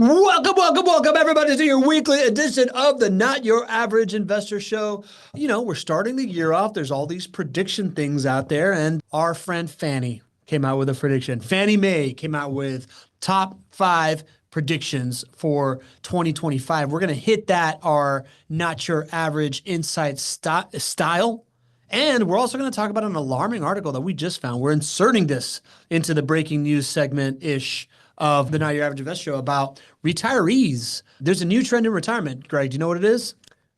Welcome, everybody, to your weekly edition of the Not Your Average Investor Show. You know, we're starting the year off. There's all these prediction things out there, and our friend Fannie came out with a prediction. Fannie Mae came out with top 5 predictions for 2025. We're going to hit that, our Not Your Average Insights style. And we're also going to talk about an alarming article that we just found. We're inserting this into the breaking news segment-ish of the Not Your Average Investor Show about retirees. There's a new trend in retirement. Greg, do you know what it is?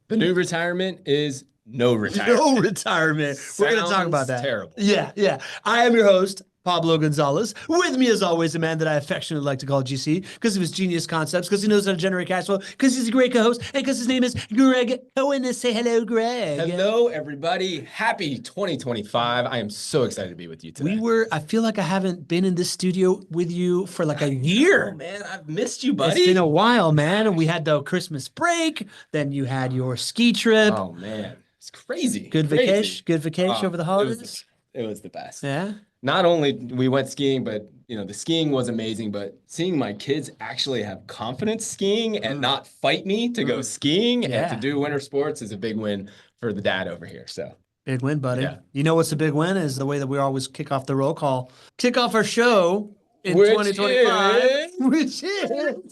The new retirement is no retirement. No retirement. We're going to talk about that. Terrible. Yeah. I am your host, Pablo Gonzalez. With me, as always, a man that I affectionately like to call GC because of his genius concepts, because he knows how to generate cash flow, because he's a great co-host, and because his name is Gregg Cohen. Say hello, Greg. Hello, everybody. Happy 2025. I am so excited to be with you today. I feel like I haven't been in this studio with you for like a year. Oh, man, I've missed you, buddy. It's been a while, man. And we had the Christmas break. Then you had your ski trip. Oh, man. It's crazy. Good vacation over the holidays. It was the best. Yeah. Not only we went skiing, but the skiing was amazing, but seeing my kids actually have confidence skiing and not fight me to go skiing and to do winter sports is a big win for the dad over here. So big win, buddy. Yeah. You know what's a big win is the way that we always kick off the roll call. Kick off our show in Which 2025. Which is the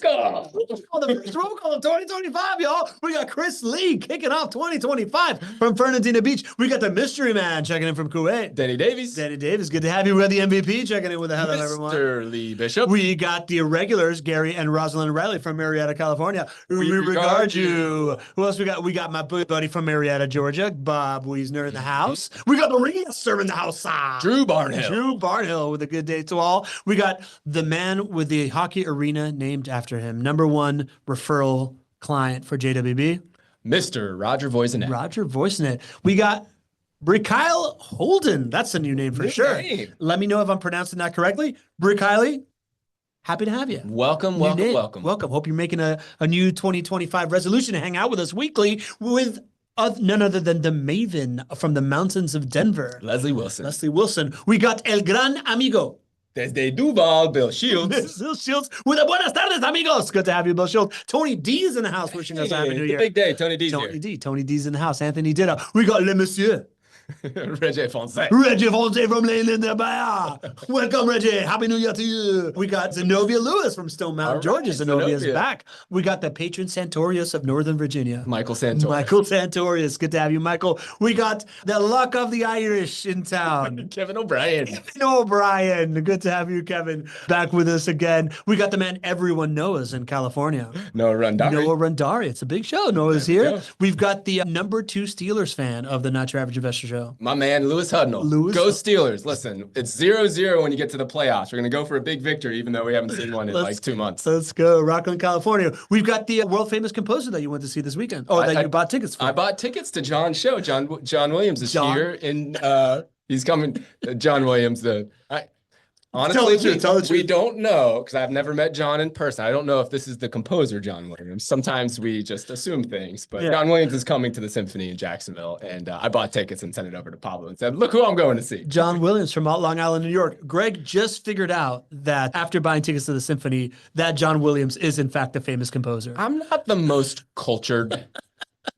first roll call of 2025, y'all. We got Chris Lee kicking off 2025 from Fernandina Beach. We got the mystery man checking in from Kuwait. Danny Davies. Good to have you. We got the MVP checking in with the hell of everyone. Mr. Lee Bishop. We got the irregulars, Gary and Rosalind Riley from Marietta, California. We regard you. Who else we got? We got my buddy from Marietta, Georgia, Bob Wiesner in the house. We got the ringmaster in the house. Drew Barnhill. Drew Barnhill with a good day to all. We got the man with the hockey arena named after him. #1 referral client for JWB. Mr. Roger Voisinet. Roger Voisinet. We got Brickyle Holden. That's a new name for sure. Name. Let me know if I'm pronouncing that correctly. Brickyle, happy to have you. Welcome. Hope you're making a new 2025 resolution to hang out with us weekly with none other than the maven from the mountains of Denver. Leslie Wilson. We got El Gran Amigo. Desde Duval, Bill Shields. Bill Shields with a buenas tardes, amigos. Good to have you, Bill Shields. Tony D is in the house wishing us a happy new year. Big day. Tony D's here. Tony D's in the house. Anthony Ditto. We got Le Monsieur. Reggie Fonse from Leyland, Nebraska. Welcome, Reggie. Happy New Year to you. We got Zenobia Lewis from Stone Mountain, Georgia. Zenobia's back. We got the patron Santorius of Northern Virginia. Michael Santorius. Good to have you, Michael. We got the luck of the Irish in town. Kevin O'Brien. Good to have you, Kevin. Back with us again. We got the man everyone knows in California. Noah Rundari. It's a big show. Noah's here. We've got the #2 Steelers fan of the Not Your Average Investor Show. My man, Lewis Hudnall. Go Steelers. Listen, it's 0-0 when you get to the playoffs. We're going to go for a big victory, even though we haven't seen one in like 2 months. Let's go. Rockland, California. We've got the world-famous composer that you went to see this weekend. That you bought tickets for. I bought tickets to John's show. John Williams is here. He's coming. John Williams, honestly, we don't know, because I've never met John in person. I don't know if this is the composer, John Williams. Sometimes we just assume things, but John Williams is coming to the symphony in Jacksonville, and I bought tickets and sent it over to Pablo and said, look who I'm going to see. John Williams from Long Island, New York. Greg just figured out that after buying tickets to the symphony, that John Williams is, in fact, a famous composer. I'm not the most cultured.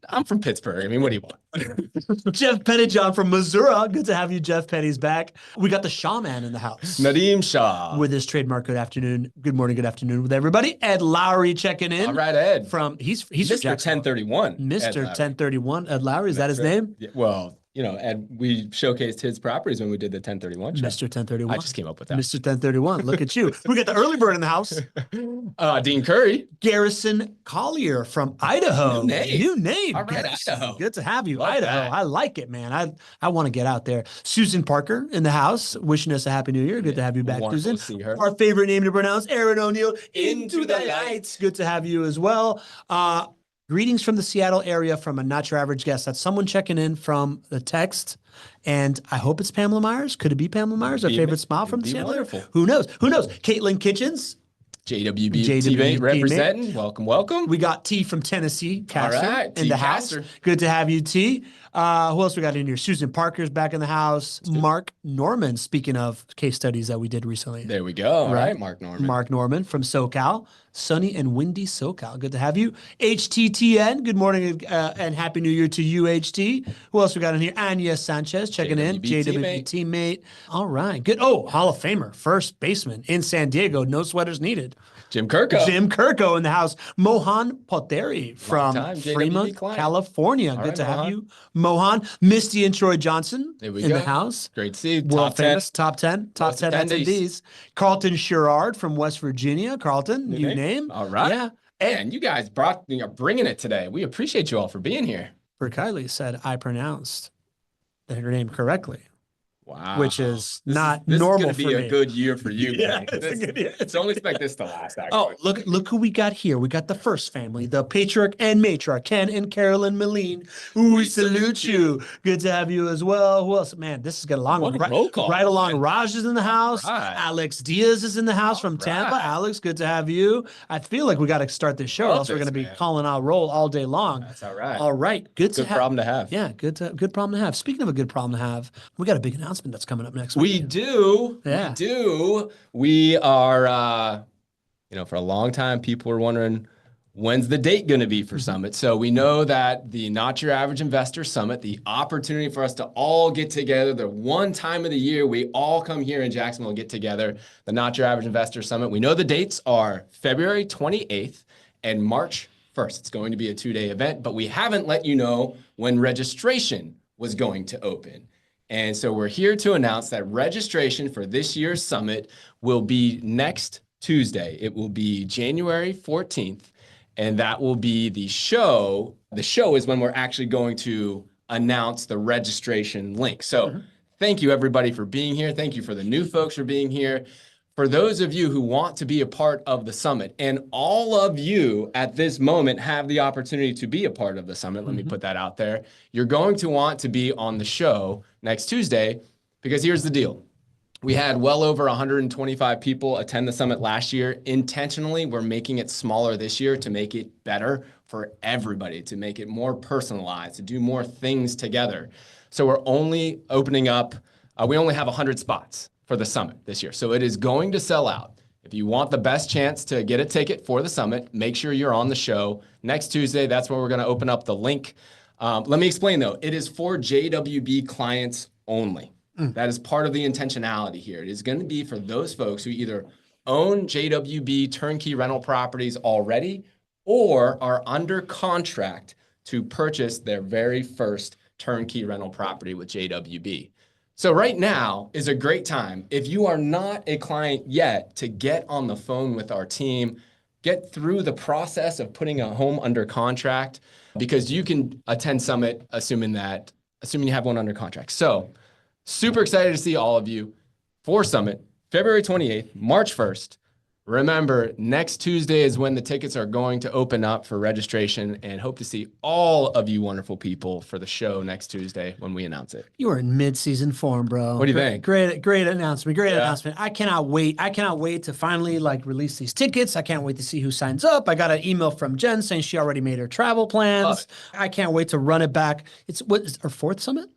I'm from Pittsburgh. I mean, what do you want? Jeff Pettyjohn from Missouri. Good to have you, Jeff. Petty's back. We got the Shaw man in the house. Nadeem Shah. With his trademark good afternoon. Good morning, good afternoon with everybody. Ed Lowry checking in. All right, Ed. He's Mr. 1031. Mr. 1031. Ed Lowry. Is that his name? Yeah, well, Ed, we showcased his properties when we did the 1031 show. Mr. 1031. I just came up with that. Mr. 1031. Look at you. We got the early bird in the house. Dean Curry. Garrison Collier from Idaho. New name. All right, Idaho. Good to have you, Love Idaho. that. I like it, man. I want to get out there. Susan Parker in the house, wishing us a happy new year. Good to have you back, Susan. To see her. Our favorite name to pronounce, Aaron O'Neill. Into the light. Good to have you as well. Greetings from the Seattle area from a Not Your Average Guest. That's someone checking in from the text. And I hope it's Pamela Myers. Could it be Pamela Myers, our favorite smile from the Seattle area? Who knows? Caitlin Kitchens. JWB teammate representing. Welcome. We got T from Tennessee, Caster, All right, in the house. Good to have you, T. Who else we got in here? Susan Parker's back in the house. Mark Norman, speaking of case studies that we did recently. There we go. All right, Mark Norman. Mark Norman from SoCal. Sunny and windy SoCal. Good to have you. HTTN, good morning and Happy New Year to you, HT. Who else we got in here? Anya Sanchez checking in. JWB teammate. All right, good. Oh, Hall of Famer, first baseman in San Diego. No sweaters needed. Jim Kirko in the house. Mohan Poteri from Fremont, California. Good to have you, Mohan. Misty and Troy Johnson in the house. Great to see you. World famous. Top 10 attendees. Carlton Sherrard from West Virginia. Carlton, you name. All right. Yeah. And you guys are bringing it today. We appreciate you all for being here. For Kylie said I pronounced her name correctly. Wow. Which is not normal for me. This is going to be a good year for you. Yeah, it's a good year. Don't expect this to last, actually. Oh, look who we got here. We got the first family, the patriarch and matriarch, Ken and Carolyn Meline. We salute you. Good to have you as well. Who else? Man, this has got a long one. Roll call. Right along. Raj is in the house. Right. Alex Diaz is in the house from Tampa. Alex, good to have you. I feel like we got to start this show, or else we're going to be calling out roll all day long. That's all right. All right. Good problem to have. Yeah, good problem to have. Speaking of a good problem to have, we got a big announcement that's coming up next. We do. Yeah. We do. We are, for a long time, people were wondering, when's the date going to be for Summit? So we know that the Not Your Average Investor Summit, the opportunity for us to all get together, the one time of the year we all come here in Jacksonville and get together, the Not Your Average Investor Summit. We know the dates are February 28th and March 1st. It's going to be a 2-day event, but we haven't let you know when registration was going to open. And so we're here to announce that registration for this year's summit will be next Tuesday. It will be January 14th, and that will be the show. The show is when we're actually going to announce the registration link. So thank you, everybody, for being here. Thank you for the new folks for being here. For those of you who want to be a part of the summit, and all of you at this moment have the opportunity to be a part of the summit, let me put that out there. You're going to want to be on the show next Tuesday, because here's the deal. We had well over 125 people attend the summit last year. Intentionally, we're making it smaller this year to make it better for everybody, to make it more personalized, to do more things together. So we're only opening up, we only have 100 spots for the summit this year. So it is going to sell out. If you want the best chance to get a ticket for the summit, make sure you're on the show next Tuesday. That's where we're going to open up the link. Let me explain though. It is for JWB clients only. That is part of the intentionality here. It is going to be for those folks who either own JWB turnkey rental properties already or are under contract to purchase their very first turnkey rental property with JWB. So right now is a great time, if you are not a client yet, to get on the phone with our team, get through the process of putting a home under contract, because you can attend Summit assuming you have one under contract. So super excited to see all of you for Summit, February 28th, March 1st. Remember, next Tuesday is when the tickets are going to open up for registration, and hope to see all of you wonderful people for the show next Tuesday when we announce it. You are in mid-season form, bro. What do you think? Great announcement. Announcement. I cannot wait to finally release these tickets. I can't wait to see who signs up. I got an email from Jen saying she already made her travel plans. I can't wait to run it back. It's our fourth summit?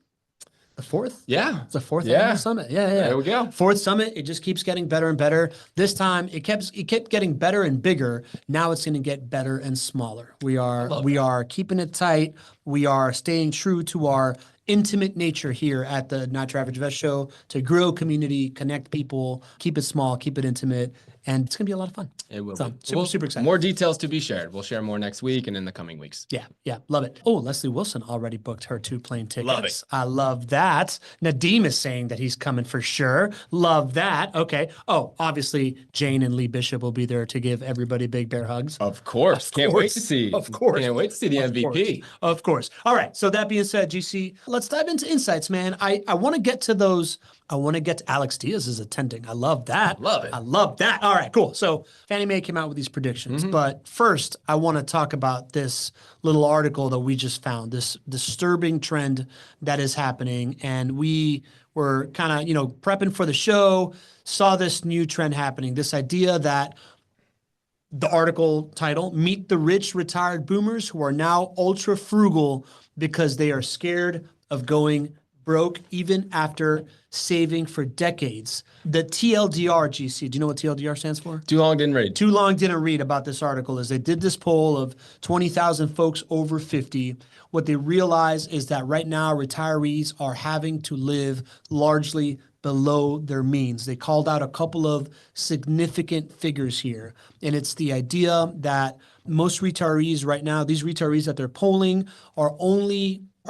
The fourth? Yeah. It's the fourth annual summit. Yeah. There we go. Fourth summit. It just keeps getting better and better. This time it kept getting better and bigger. Now it's going to get better and smaller. We are keeping it tight. We are staying true to our intimate nature here at the Not Your Average Invest Show, to grow community, connect people, keep it small, keep it intimate, and it's going to be a lot of fun. It will be. Super excited. More details to be shared. We'll share more next week and in the coming weeks. Yeah, love it. Oh, Leslie Wilson already booked her 2 plane tickets. Love it. I love that. Nadeem is saying that he's coming for sure. Love that. Okay. Oh, obviously Jane and Lee Bishop will be there to give everybody big bear hugs. Of course. Can't wait to see. Of course. Can't wait to see the MVP. Of course. All right. So that being said, GC, let's dive into insights, man. I want to get to those. I want to get to Alex Diaz is attending. I love that. Love it. I love that. All right, cool. So Fannie Mae came out with these predictions. But first, I want to talk about this little article that we just found, this disturbing trend that is happening. And we were kind of, prepping for the show, saw this new trend happening, this idea that the article title, Meet the Rich Retired Boomers Who Are Now Ultra Frugal because they are scared of going broke even after saving for decades. The TLDR, GC, do you know what TLDR stands for? Too long didn't read. Too long didn't read about this article is they did this poll of 20,000 folks over 50. What they realize is that right now retirees are having to live largely below their means. They called out a couple of significant figures here. And it's the idea that most retirees right now, these retirees that they're polling are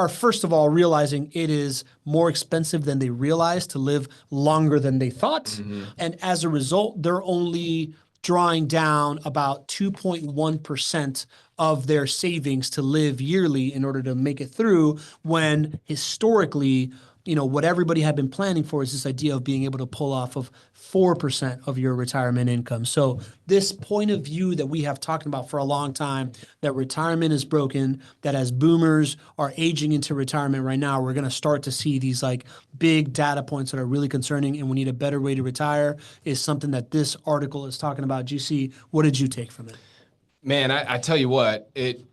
first of all realizing it is more expensive than they realized to live longer than they thought. Mm-hmm. And as a result, they're only drawing down about 2.1% of their savings to live yearly in order to make it through, when historically, what everybody had been planning for is this idea of being able to pull off of 4% of your retirement income. So this point of view that we have talked about for a long time, that retirement is broken, that as boomers are aging into retirement right now, we're going to start to see these like big data points that are really concerning, and we need a better way to retire, is something that this article is talking about. GC, what did you take from it? Man, I tell you what,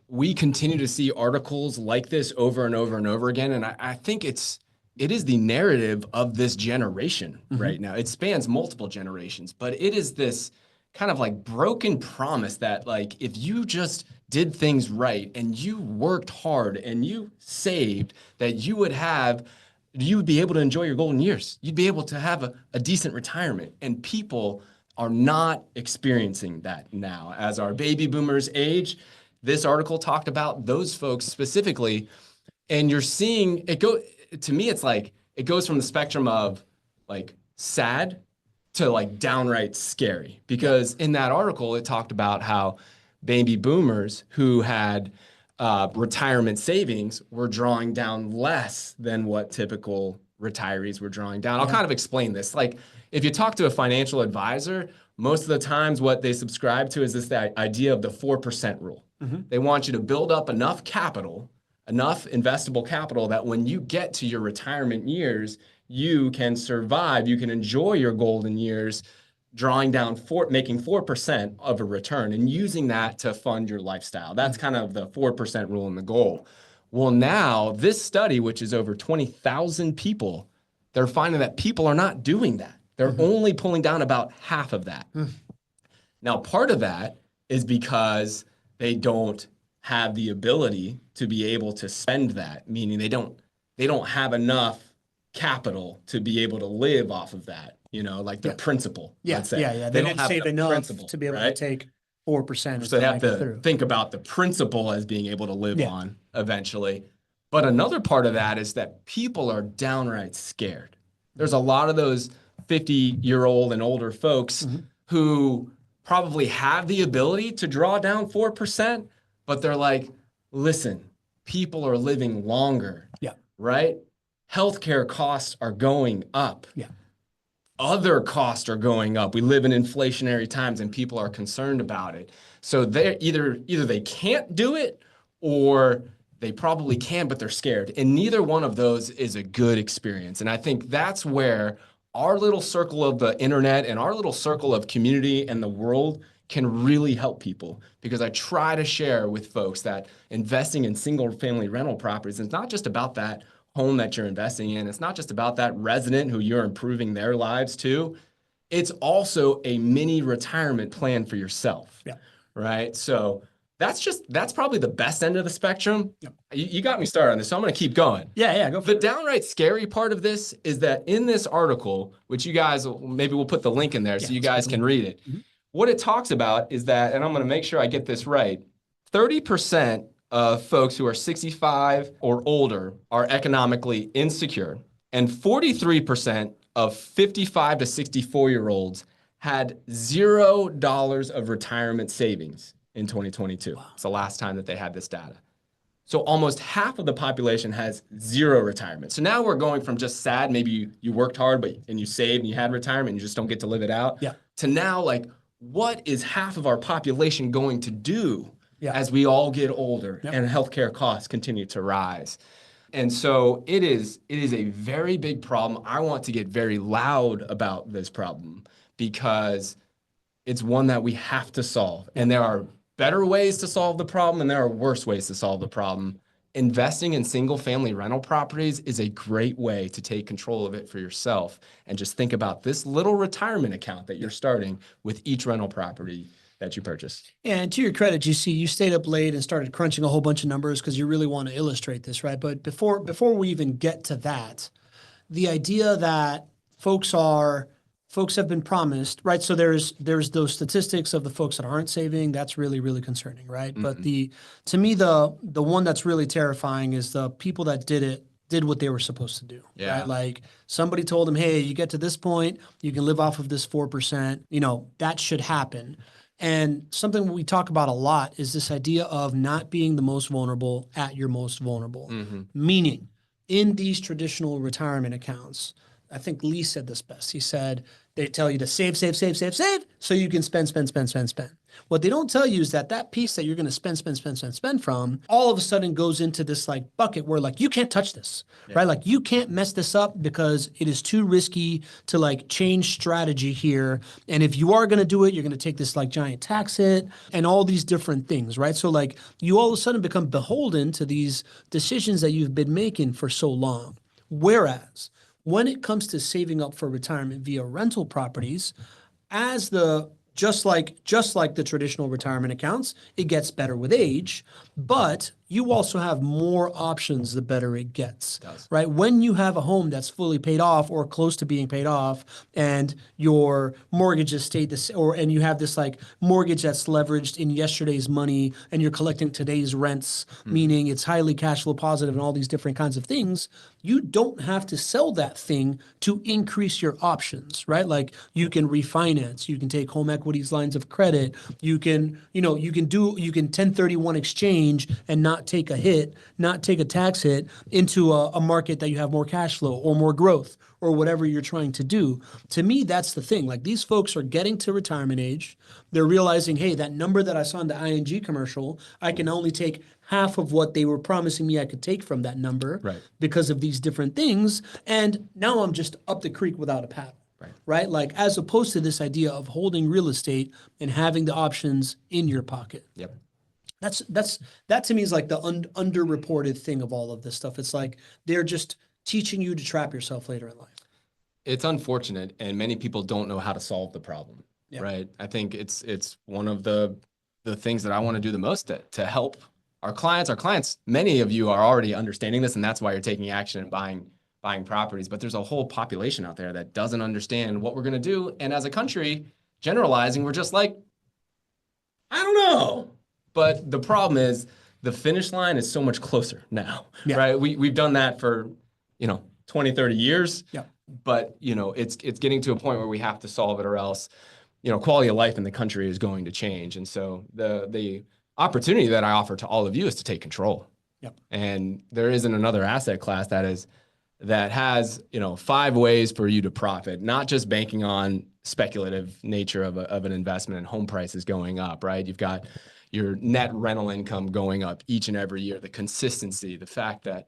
we continue to see articles like this over and over and over again. And I think it is the narrative of this generation right now. It spans multiple generations, but it is this kind of like broken promise that like, if you just did things right and you worked hard and you saved, that you would be able to enjoy your golden years. You'd be able to have a decent retirement. And people are not experiencing that now. As our baby boomers age, this article talked about those folks specifically, and you're seeing it go. To me, it's like it goes from the spectrum of like sad to like downright scary, because in that article, it talked about how baby boomers who had retirement savings were drawing down less than what typical retirees were drawing down. I'll kind of explain this. Like, if you talk to a financial advisor, most of the times what they subscribe to is this idea of the 4% rule. Mm-hmm. They want you to build up enough capital, enough investable capital, that when you get to your retirement years, you can survive, you can enjoy your golden years, drawing down making 4% of a return and using that to fund your lifestyle. That's kind of the 4% rule and the goal. Well, now this study, which is over 20,000 people, they're finding that people are not doing that. They're only pulling down about half of that. Now, part of that is because they don't have the ability to be able to spend that, meaning they don't have enough capital to be able to live off of that, like the principal. Let's say. They didn't save enough to be able to take 4%. So they have to think about the principal as being able to live on eventually. But another part of that is that people are downright scared. There's a lot of those 50-year-old and older folks who probably have the ability to draw down 4%, but they're like, listen, people are living longer, right? Healthcare costs are going up. Other costs are going up. We live in inflationary times and people are concerned about it. So they're either they can't do it, or they probably can, but they're scared. And neither one of those is a good experience. And I think that's where our little circle of the internet and our little circle of community and the world can really help people, because I try to share with folks that investing in single family rental properties is not just about that home that you're investing in. It's not just about that resident who you're improving their lives to. It's also a mini retirement plan for yourself. Right? So that's probably the best end of the spectrum. You got me started on this, so I'm going to keep going. Go for it. The it. downright scary part of this is that in this article, which you guys, maybe we'll put the link in there so you guys can read it. What it talks about is that, and I'm going to make sure I get this right, 30% of folks who are 65 or older are economically insecure, and 43% of 55 to 64-year-olds had $0 of retirement savings in 2022. It's the last time that they had this data. So almost half of the population has zero retirement. So now we're going from just sad, maybe you worked hard and you saved and you had retirement and you just don't get to live it out, to now like, what is half of our population going to do as we all get older and healthcare costs continue to rise? And so it is a very big problem. I want to get very loud about this problem because it's one that we have to solve. And there are better ways to solve the problem and there are worse ways to solve the problem. investing in single family rental properties is a great way to take control of it for yourself and just think about this little retirement account that you're starting with each rental property that you purchased. And to your credit, you stayed up late and started crunching a whole bunch of numbers because you really want to illustrate this, right? But before we even get to that, the idea that folks have been promised, right? So there's those statistics of the folks that aren't saving. That's really, really concerning, right? Mm-hmm. But to me, the one that's really terrifying is the people that did what they were supposed to do, right? Like somebody told them, hey, you get to this point, you can live off of this 4%, that should happen. And something we talk about a lot is this idea of not being the most vulnerable at your most vulnerable, meaning in these traditional retirement accounts, I think Lee said this best. He said, they tell you to save, so you can spend. What they don't tell you is that piece that you're going to spend from all of a sudden goes into this like bucket where like, you can't touch this, right? Like you can't mess this up because it is too risky to like change strategy here. And if you are going to do it, you're going to take this like giant tax hit and all these different things, right? So like you all of a sudden become beholden to these decisions that you've been making for so long. Whereas when it comes to saving up for retirement via rental properties, just like the traditional retirement accounts, it gets better with age, but you also have more options the better it gets, right? When you have a home that's fully paid off or close to being paid off and your mortgage has stayed and you have this like mortgage that's leveraged in yesterday's money and you're collecting today's rents, meaning it's highly cash flow positive and all these different kinds of things, you don't have to sell that thing to increase your options, right? Like you can refinance, you can take home equities lines of credit, you can 1031 exchange and not take a hit, not take a tax hit into a market that you have more cash flow or more growth or whatever you're trying to do. To me, that's the thing. Like these folks are getting to retirement age. They're realizing, hey, that number that I saw in the ING commercial, I can only take half of what they were promising me I could take from that number because of these different things. And now I'm just up the creek without a paddle. Right? Like as opposed to this idea of holding real estate and having the options in your pocket. Yep. That to me is like the underreported thing of all of this stuff. It's like they're just teaching you to trap yourself later in life. It's unfortunate, and many people don't know how to solve the problem. Yep. Right? I think it's one of the things that I want to do the most to help our clients. Our clients, many of you are already understanding this, and that's why you're taking action and buying properties. But there's a whole population out there that doesn't understand what we're going to do. And as a country, generalizing, we're just like, I don't know. But the problem is the finish line is so much closer now, right? We've done that for, 20, 30 years. Yeah. But, it's getting to a point where we have to solve it or else, quality of life in the country is going to change. And so the opportunity that I offer to all of you is to take control. Yep. And there isn't another asset class that has 5 ways for you to profit, not just banking on speculative nature of an investment and home prices going up, right? You've got your net rental income going up each and every year, the consistency, the fact that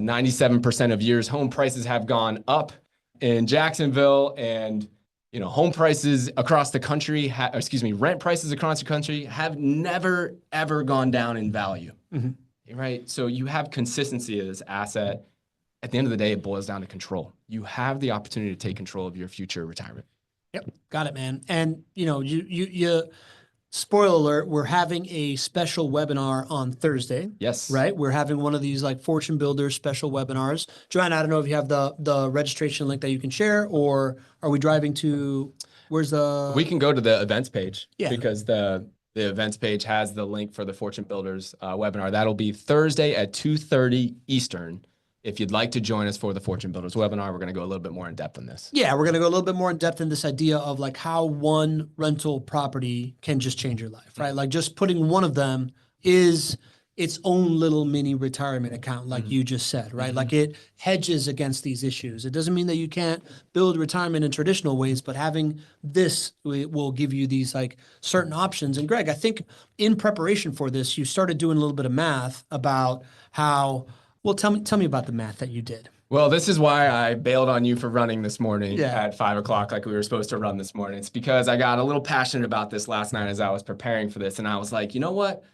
97% of years home prices have gone up in Jacksonville, and home prices across the country, rent prices across the country have never ever gone down in value, right? So you have consistency of this asset. At the end of the day, it boils down to control. You have the opportunity to take control of your future retirement. Yep. Got it, man. And, you spoiler alert, we're having a special webinar on Thursday. Yes. Right? We're having one of these like Fortune Builders special webinars. Joanna, I don't know if you have the registration link that you can share, or are we driving to, we can go to the events page because the events page has the link for the Fortune Builders webinar. That'll be Thursday at 2:30 Eastern. If you'd like to join us for the Fortune Builders webinar, we're going to go a little bit more in depth on this. Yeah, we're going to go a little bit more in depth in this idea of like how one rental property can just change your life, right? Like just putting one of them is its own little mini retirement account, like you just said, right? Like it hedges against these issues. It doesn't mean that you can't build retirement in traditional ways, but having this will give you these like certain options. And Greg, I think in preparation for this, you started doing a little bit of math about how. Well, tell me about the math that you did. Well, this is why I bailed on you for running this morning at 5 o'clock like we were supposed to run this morning. It's because I got a little passionate about this last night as I was preparing for this. And I was like, you know what?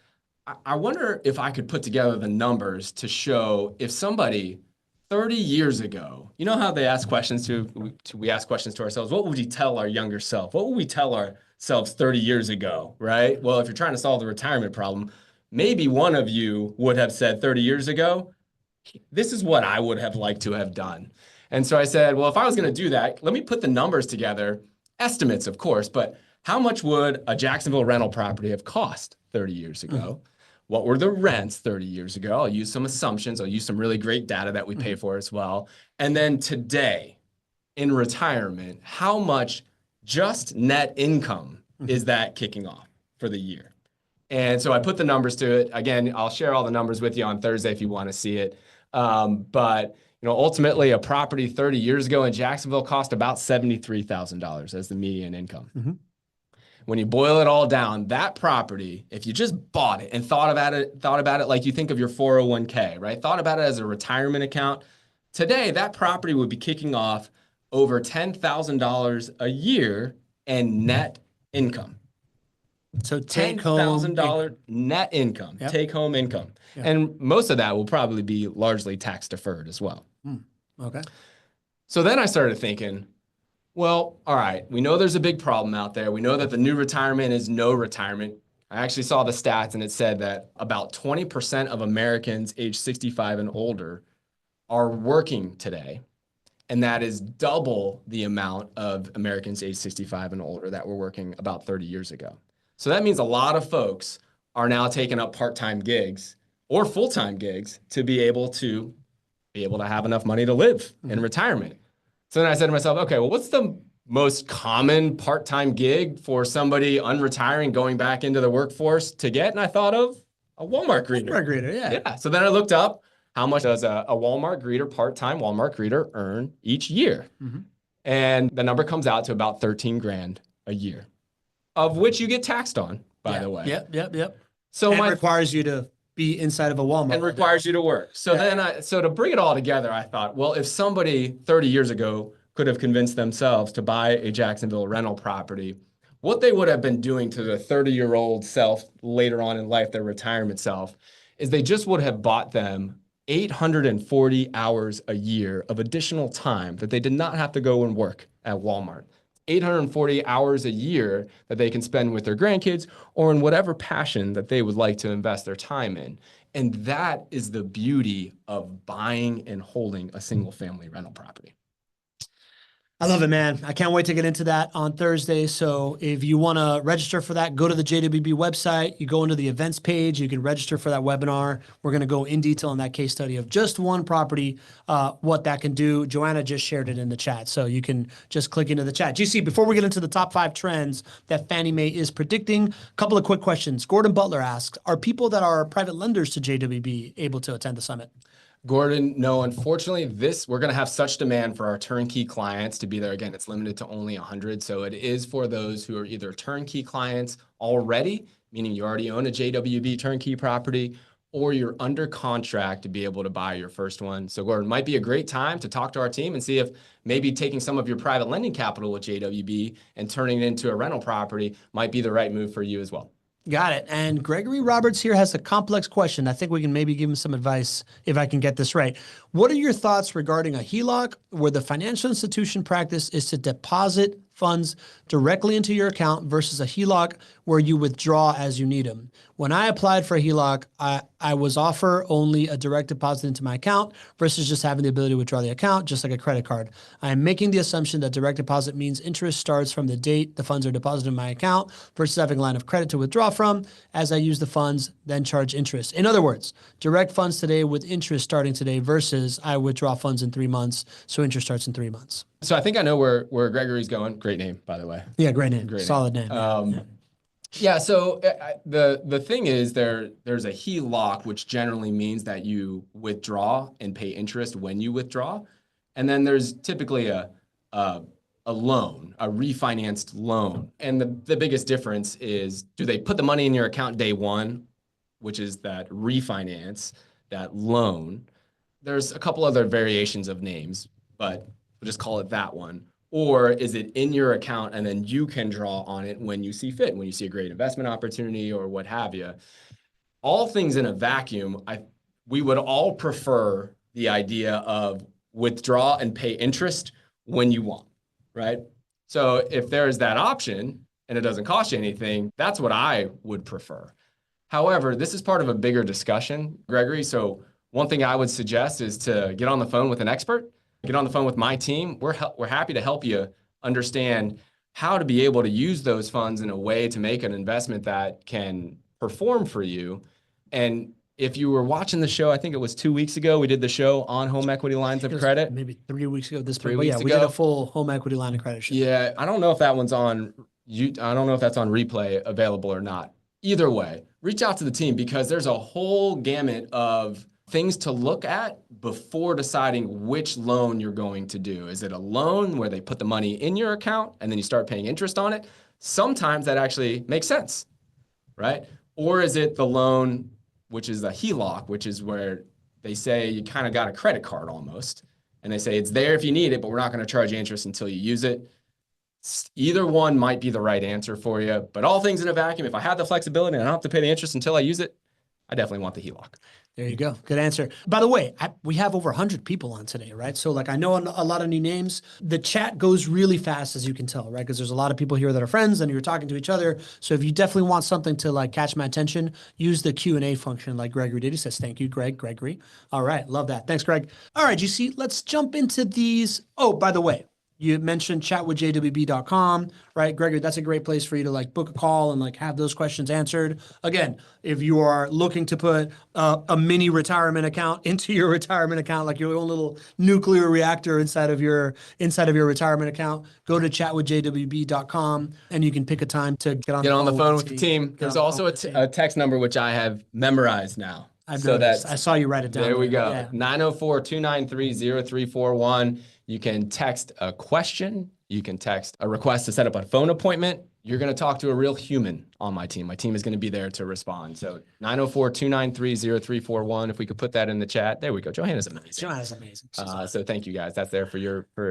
I wonder if I could put together the numbers to show if somebody 30 years ago, you know how they ask questions we ask questions to ourselves, what would we tell our younger self? What would we tell ourselves 30 years ago, right? Well, if you're trying to solve the retirement problem, maybe one of you would have said 30 years ago, this is what I would have liked to have done. And so I said, well, if I was going to do that, let me put the numbers together, estimates, of course, but how much would a Jacksonville rental property have cost 30 years ago? What were the rents 30 years ago? I'll use some assumptions. I'll use some really great data that we pay for as well. And then today, in retirement, how much just net income is that kicking off for the year? And so I put the numbers to it. Again, I'll share all the numbers with you on Thursday if you want to see it. But ultimately, a property 30 years ago in Jacksonville cost about $73,000 as the median income. When you boil it all down, that property, if you just bought it and thought about it like you think of your 401k, right? Thought about it as a retirement account. Today, that property would be kicking off over $10,000 a year in net income. So $10,000 net income, take home income. Yep. And most of that will probably be largely tax deferred as well. Okay. So then I started thinking, well, all right, we know there's a big problem out there. We know that the new retirement is no retirement. I actually saw the stats and it said that about 20% of Americans age 65 and older are working today. And that is double the amount of Americans age 65 and older that were working about 30 years ago. So that means a lot of folks are now taking up part-time gigs or full-time gigs to be able to have enough money to live in retirement. So then I said to myself, okay, well, what's the most common part-time gig for somebody unretiring going back into the workforce to get? And I thought of a Walmart greeter. Walmart greeter, yeah. So then I looked up how much does a Walmart greeter, part-time Walmart greeter earn each year? And the number comes out to about 13 grand a year, of which you get taxed on, by the way. Yep. So it requires you to be inside of a Walmart. And requires you to work. So then so to bring it all together, I thought, well, if somebody 30 years ago could have convinced themselves to buy a Jacksonville rental property, what they would have been doing to their 30-year-old self later on in life, their retirement self, is they just would have bought them 840 hours a year of additional time that they did not have to go and work at Walmart. 840 hours a year that they can spend with their grandkids or in whatever passion that they would like to invest their time in. And that is the beauty of buying and holding a single family rental property. I love it, man. I can't wait to get into that on Thursday. So if you want to register for that, go to the JWB website. You go into the events page. You can register for that webinar. We're going to go in detail on that case study of just one property, what that can do. Joanna just shared it in the chat. So you can just click into the chat. GC, before we get into the top 5 trends that Fannie Mae is predicting, a couple of quick questions. Gordon Butler asks, are people that are private lenders to JWB able to attend the summit? Gordon, no, unfortunately, we're going to have such demand for our turnkey clients to be there. Again, it's limited to only 100. So it is for those who are either turnkey clients already, meaning you already own a JWB turnkey property, or you're under contract to be able to buy your first one. So Gordon, might be a great time to talk to our team and see if maybe taking some of your private lending capital with JWB and turning it into a rental property might be the right move for you as well. Got it. And Gregory Roberts here has a complex question. I think we can maybe give him some advice if I can get this right. What are your thoughts regarding a HELOC where the financial institution practice is to deposit funds directly into your account versus a HELOC where you withdraw as you need them? When I applied for a HELOC, I was offered only a direct deposit into my account versus just having the ability to withdraw the account, just like a credit card. I am making the assumption that direct deposit means interest starts from the date the funds are deposited in my account versus having a line of credit to withdraw from. As I use the funds, then charge interest. In other words, direct funds today with interest starting today versus I withdraw funds in 3 months, so interest starts in 3 months. So I think I know where Gregory's going. Great name, by the way. Yeah, great name. Solid name. Yeah. So the thing is there's a HELOC, which generally means that you withdraw and pay interest when you withdraw. And then there's typically a loan, a refinanced loan. And the biggest difference is, do they put the money in your account day one, which is that refinance, that loan? There's a couple other variations of names, but we'll just call it that one. Or is it in your account and then you can draw on it when you see fit, when you see a great investment opportunity or what have you? all things in a vacuum, we would all prefer the idea of withdraw and pay interest when you want, right? So if there is that option and it doesn't cost you anything, that's what I would prefer. However, this is part of a bigger discussion, Gregory. So one thing I would suggest is to get on the phone with an expert, get on the phone with my team. We're happy to help you understand how to be able to use those funds in a way to make an investment that can perform for you. And if you were watching the show, I think it was 2 weeks ago, we did the show on home equity lines of credit. Maybe 3 weeks ago. We did a full home equity line of credit show. Yeah, I don't know if that one's on. I don't know if that's on replay available or not. Either way, reach out to the team because there's a whole gamut of things to look at before deciding which loan you're going to do. Is it a loan where they put the money in your account and then you start paying interest on it? Sometimes that actually makes sense, right? Or is it the loan, which is a HELOC, which is where they say you kind of got a credit card almost. And they say it's there if you need it, but we're not going to charge you interest until you use it. Either one might be the right answer for you. But all things in a vacuum, if I have the flexibility and I don't have to pay the interest until I use it, I definitely want the HELOC. There you go. Good answer. By the way, we have over 100 people on today, right? So I know a lot of new names. The chat goes really fast, as you can tell, right? Because there's a lot of people here that are friends and you're talking to each other. So if you definitely want something to catch my attention, use the Q&A function like Gregory did. He says, thank you, Gregory. All right. Love that. Thanks, Greg. All right, GC, let's jump into these. Oh, by the way, you mentioned chatwithjwb.com, right? Gregory, that's a great place for you to book a call and have those questions answered. Again, if you are looking to put a mini retirement account into your retirement account, like your own little nuclear reactor inside of your retirement account, go to chatwithjwb.com and you can pick a time to get on the phone with the team. There's also a text number which I have memorized now. I saw you write it down. There we go. Yeah. 904-293-0341. You can text a question. You can text a request to set up a phone appointment. You're going to talk to a real human on my team. My team is going to be there to respond. So 904-293-0341. If we could put that in the chat. There we go. Johanna's amazing. So thank you guys. That's there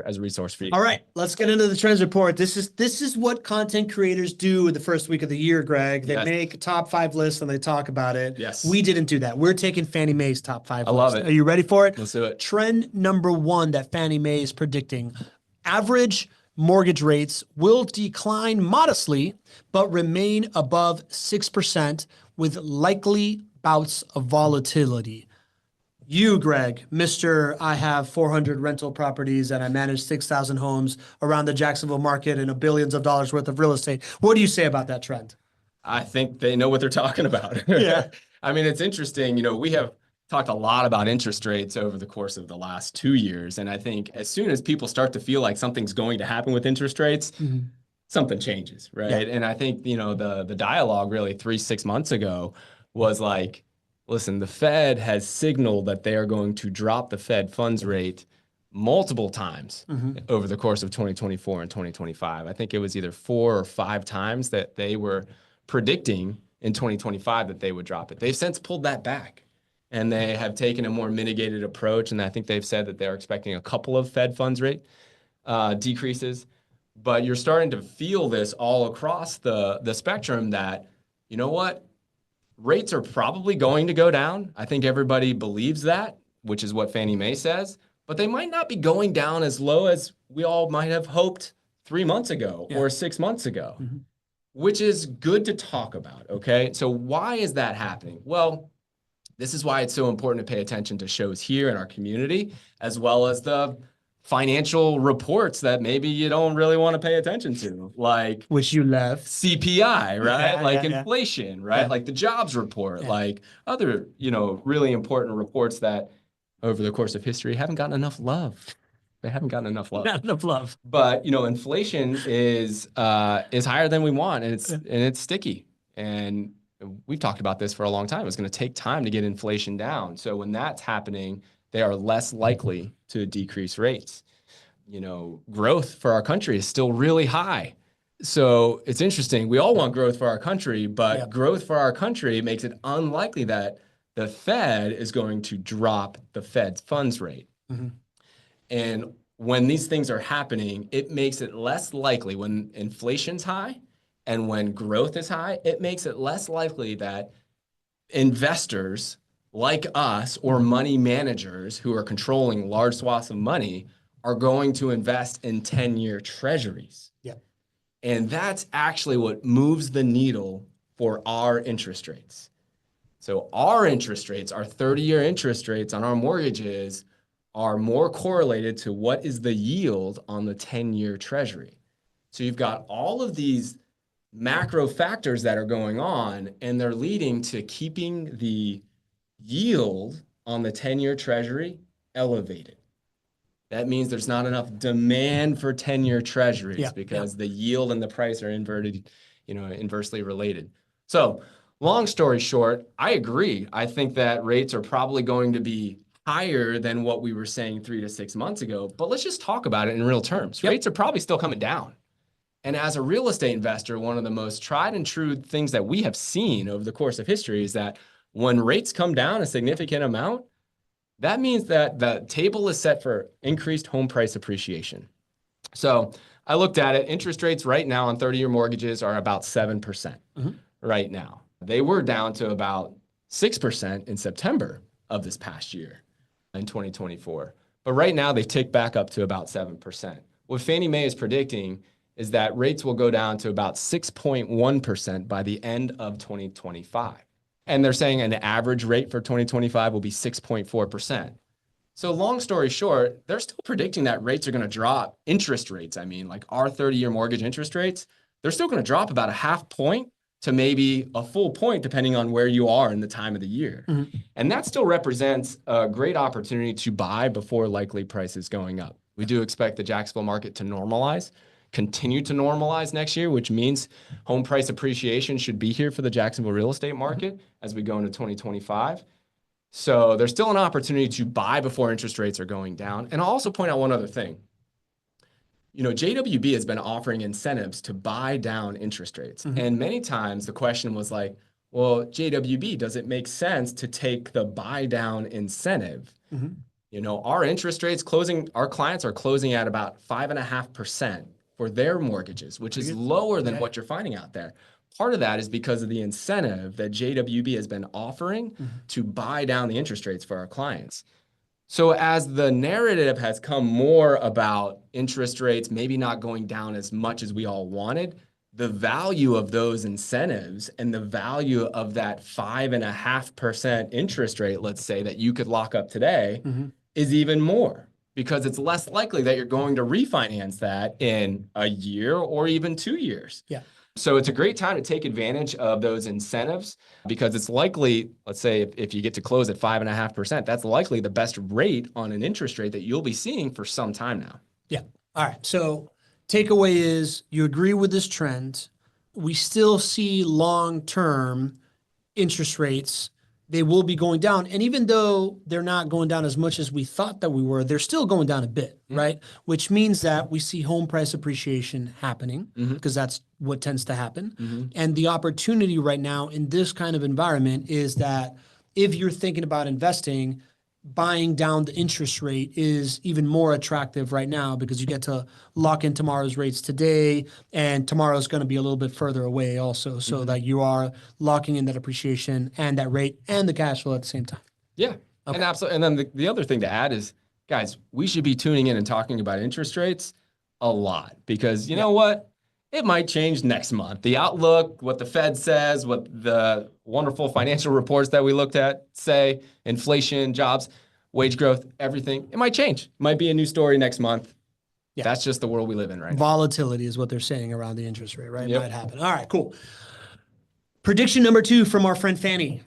as a resource for you. All right, let's get into the trends report. This is what content creators do in the first week of the year, Greg. They make a top 5 lists and they talk about it. Yes. We didn't do that. We're taking Fannie Mae's top 5 list. I love it. Are you ready for it? Let's do it. Trend number 1 that Fannie Mae is predicting: average mortgage rates will decline modestly, but remain above 6% with likely bouts of volatility. You, Greg, Mr. I have 400 rental properties and I manage 6,000 homes around the Jacksonville market and billions of dollars worth of real estate. What do you say about that trend? I think they know what they're talking about. Yeah. I mean, it's interesting. We have talked a lot about interest rates over the course of the last 2 years. And I think as soon as people start to feel like something's going to happen with interest rates, something changes, right? Yeah. And I think, the dialogue really 3-6 months ago was listen, the Fed has signaled that they are going to drop the Fed funds rate multiple times over the course of 2024 and 2025. I think it was either 4 or 5 times that they were predicting in 2025 that they would drop it. They've since pulled that back. And they have taken a more mitigated approach. And I think they've said that they're expecting a couple of Fed funds rate decreases. But you're starting to feel this all across the spectrum that, you know what, rates are probably going to go down. I think everybody believes that, which is what Fannie Mae says. But they might not be going down as low as we all might have hoped 3 months ago or 6 months ago, which is good to talk about, okay? So why is that happening? Well, this is why it's so important to pay attention to shows here in our community, as well as the financial reports that maybe you don't really want to pay attention to, like which you left CPI, right? Inflation, right? Like the jobs report, like other, really important reports that over the course of history haven't gotten enough love. They haven't gotten enough love. Not enough love. But, inflation is higher than we want, and it's sticky. And we've talked about this for a long time. It's going to take time to get inflation down. So when that's happening, they are less likely to decrease rates. Growth for our country is still really high. So it's interesting. We all want growth for our country, but growth for our country makes it unlikely that the Fed is going to drop the Fed's funds rate. And when these things are happening, it makes it less likely when inflation's high and when growth is high, it makes it less likely that investors like us or money managers who are controlling large swaths of money are going to invest in 10-year treasuries. Yeah. And that's actually what moves the needle for our interest rates. So our interest rates, our 30-year interest rates on our mortgages are more correlated to what is the yield on the 10-year treasury. So you've got all of these macro factors that are going on, and they're leading to keeping the yield on the 10-year treasury elevated. That means there's not enough demand for 10-year treasuries because the yield and the price are inversely related. So long story short, I agree. I think that rates are probably going to be higher than what we were saying 3 to 6 months ago, but let's just talk about it in real terms. Rates are probably still coming down. And as a real estate investor, one of the most tried and true things that we have seen over the course of history is that when rates come down a significant amount, that means that the table is set for increased home price appreciation. So I looked at it. Interest rates right now on 30-year mortgages are about 7% right now. They were down to about 6% in September of this past year in 2024. But right now they've ticked back up to about 7%. What Fannie Mae is predicting is that rates will go down to about 6.1% by the end of 2025. And they're saying an average rate for 2025 will be 6.4%. So long story short, they're still predicting that rates are going to drop. Interest rates, like our 30-year mortgage interest rates, they're still going to drop about a half point to maybe a full point, depending on where you are in the time of the year. And that still represents a great opportunity to buy before likely prices going up. We do expect the Jacksonville market to continue to normalize next year, which means home price appreciation should be here for the Jacksonville real estate market as we go into 2025. So there's still an opportunity to buy before interest rates are going down. And I'll also point out one other thing. JWB has been offering incentives to buy down interest rates. And many times the question was like, well, JWB, does it make sense to take the buy down incentive? Our interest rates our clients are closing at about 5.5% for their mortgages, which is lower than what you're finding out there. Part of that is because of the incentive that JWB has been offering to buy down the interest rates for our clients. So as the narrative has come more about interest rates maybe not going down as much as we all wanted, the value of those incentives and the value of that 5.5% interest rate, let's say, that you could lock up today is even more, because it's less likely that you're going to refinance that in a year or even 2 years. So it's a great time to take advantage of those incentives, because it's likely, let's say if you get to close at 5.5%, that's likely the best rate on an interest rate that you'll be seeing for some time now. All right. So takeaway is you agree with this trend. We still see long-term interest rates. They will be going down. And even though they're not going down as much as we thought that we were, they're still going down a bit, right? Which means that we see home price appreciation happening, because that's what tends to happen. And the opportunity right now in this kind of environment is that if you're thinking about investing, buying down the interest rate is even more attractive right now, because you get to lock in tomorrow's rates today, and tomorrow's going to be a little bit further away also, so that you are locking in that appreciation and that rate and the cash flow at the same time. Yeah. Okay. And absolutely. And then the other thing to add is, guys, we should be tuning in and talking about interest rates a lot, because you know what? It might change next month. The outlook, what the Fed says, what the wonderful financial reports that we looked at say, inflation, jobs, wage growth, everything, it might change. It might be a new story next month. That's just the world we live in right now. Volatility is what they're saying around the interest rate, right? It might happen. All right, cool. Prediction number 2 from our friend Fannie.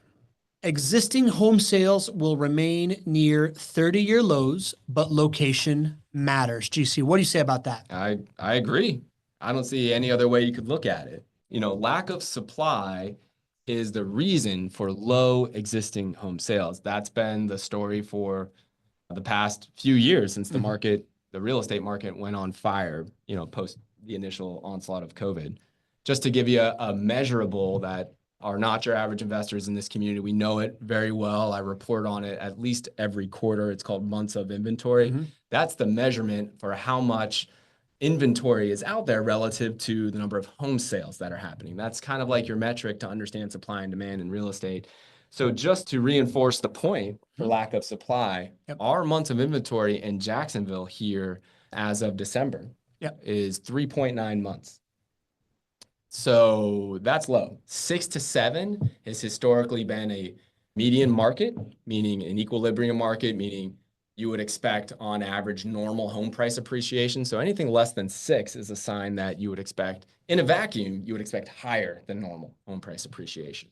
Existing home sales will remain near 30-year lows, but location matters. GC, what do you say about that? I agree. I don't see any other way you could look at it. Lack of supply is the reason for low existing home sales. That's been the story for the past few years since the real estate market went on fire, post the initial onslaught of COVID. Just to give you a measurable that are not your average investors in this community, we know it very well. I report on it at least every quarter. It's called months of inventory. That's the measurement for how much inventory is out there relative to the number of home sales that are happening. That's kind of like your metric to understand supply and demand in real estate. So just to reinforce the point for lack of supply, Yep. our months of inventory in Jacksonville here as of December is 3.9 months. So that's low. 6 to 7 has historically been a median market, meaning an equilibrium market, meaning you would expect on average normal home price appreciation. So anything less than 6 is a sign that you would expect in a vacuum, you would expect higher than normal home price appreciation.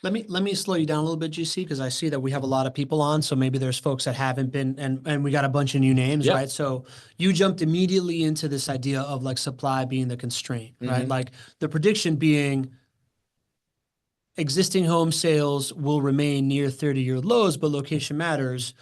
Let me slow you down a little bit, GC, because I see that we have a lot of people on. So maybe there's folks that haven't been, and we got a bunch of new names, right? So you jumped immediately into this idea of like supply being the constraint, right? Like the prediction being existing home sales will remain near 30-year lows, but location matters.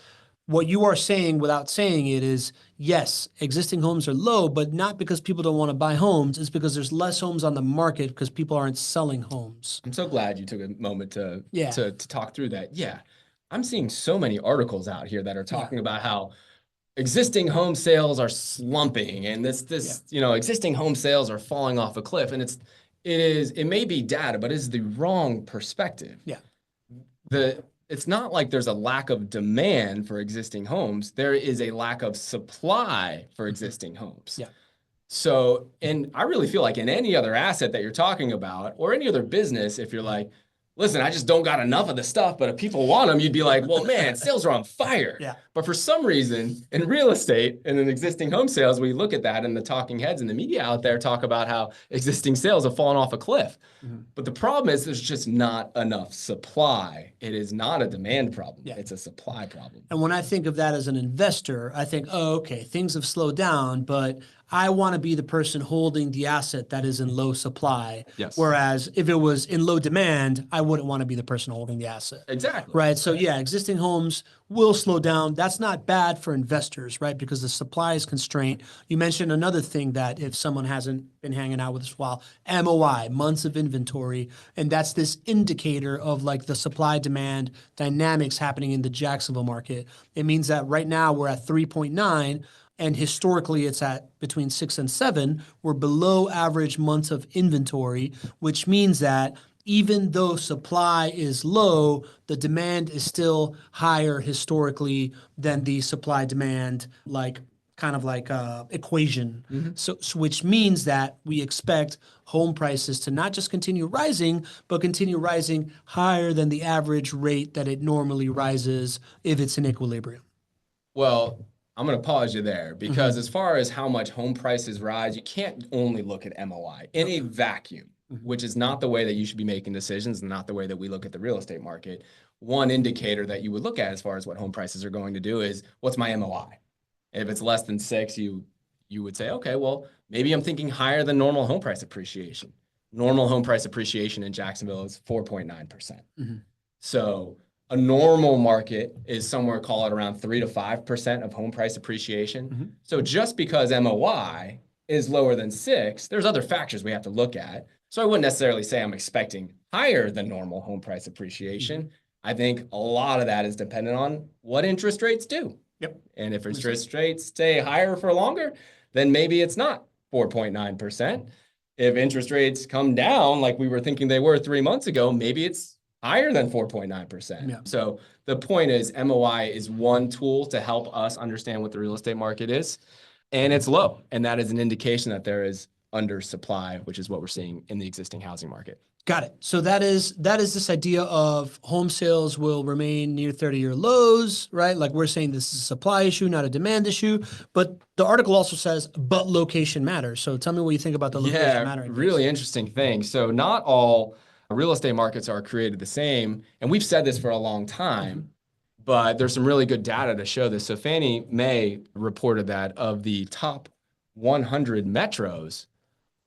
What you are saying without saying it is, yes, existing homes are low, but not because people don't want to buy homes. It's because there's less homes on the market because people aren't selling homes. I'm so glad you took a moment to talk through that. Yeah, I'm seeing so many articles out here that are talking about how existing home sales are slumping and existing home sales are falling off a cliff. And it may be data, but it's the wrong perspective. Yeah. It's not like there's a lack of demand for existing homes. There is a lack of supply for existing homes. Yeah. So, and I really feel like in any other asset that you're talking about or any other business, if you're like, listen, I just don't got enough of the stuff, but if people want them, you'd be like, well, man, sales are on fire. Yeah. But for some reason in real estate and in existing home sales, we look at that and the talking heads and the media out there talk about how existing sales have fallen off a cliff. But the problem is there's just not enough supply. It is not a demand problem. Yeah. It's a supply problem. And when I think of that as an investor, I think, oh, okay, things have slowed down, but I want to be the person holding the asset that is in low supply. Yes. Whereas if it was in low demand, I wouldn't want to be the person holding the asset. Exactly. Right. So yeah, existing homes will slow down. That's not bad for investors, right? Because the supply is constrained. You mentioned another thing that if someone hasn't been hanging out with us a while, MOI, months of inventory. And that's this indicator of like the supply demand dynamics happening in the Jacksonville market. It means that right now we're at 3.9. And historically, it's at between 6 and 7. We're below average months of inventory, which means that even though supply is low, the demand is still higher historically than the supply demand, equation. So which means that we expect home prices to not just continue rising, but continue rising higher than the average rate that it normally rises if it's in equilibrium. Well, I'm going to pause you there because as far as how much home prices rise, you can't only look at MOI in a vacuum, which is not the way that you should be making decisions and not the way that we look at the real estate market. One indicator that you would look at as far as what home prices are going to do is what's my MOI? If it's less than 6, you would say, okay, well, maybe I'm thinking higher than normal home price appreciation. Normal home price appreciation in Jacksonville is 4.9%. So a normal market is somewhere, call it around 3 to 5% of home price appreciation. So just because MOI is lower than 6, there's other factors we have to look at. So I wouldn't necessarily say I'm expecting higher than normal home price appreciation. I think a lot of that is dependent on what interest rates do. Yep. And if interest rates stay higher for longer, then maybe it's not 4.9%. If interest rates come down like we were thinking they were 3 months ago, maybe it's higher than 4.9%. Yeah. So the point is MOI is one tool to help us understand what the real estate market is, and it's low. And that is an indication that there is undersupply, which is what we're seeing in the existing housing market. Got it. So that is this idea of home sales will remain near 30-year lows, right? Like we're saying this is a supply issue, not a demand issue. But the article also says, but location matters. So tell me what you think about the location mattering. Really interesting thing. So not all real estate markets are created the same. And we've said this for a long time, but there's some really good data to show this. So Fannie Mae reported that of the top 100 metros,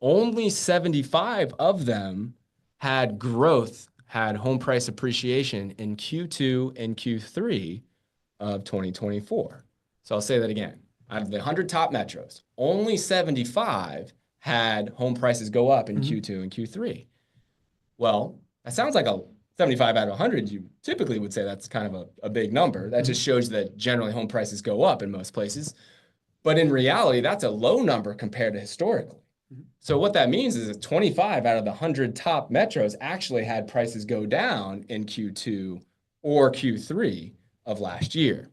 only 75 of them had growth, had home price appreciation in Q2 and Q3 of 2024. So I'll say that again. Out of the 100 top metros, only 75 had home prices go up in Q2 and Q3. Well, that sounds like a 75 out of 100. You typically would say that's kind of a big number. That just shows that generally home prices go up in most places. But in reality, that's a low number compared to historically. So what that means is that 25 out of the 100 top metros actually had prices go down in Q2 or Q3 of last year.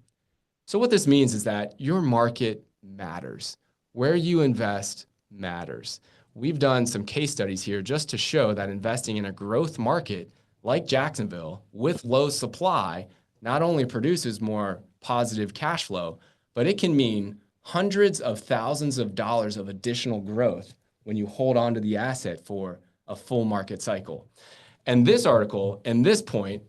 So what this means is that your market matters. Where you invest matters. We've done some case studies here just to show that investing in a growth market like Jacksonville with low supply not only produces more positive cash flow, but it can mean hundreds of thousands of dollars of additional growth when you hold on to the asset for a full market cycle. And this article and this point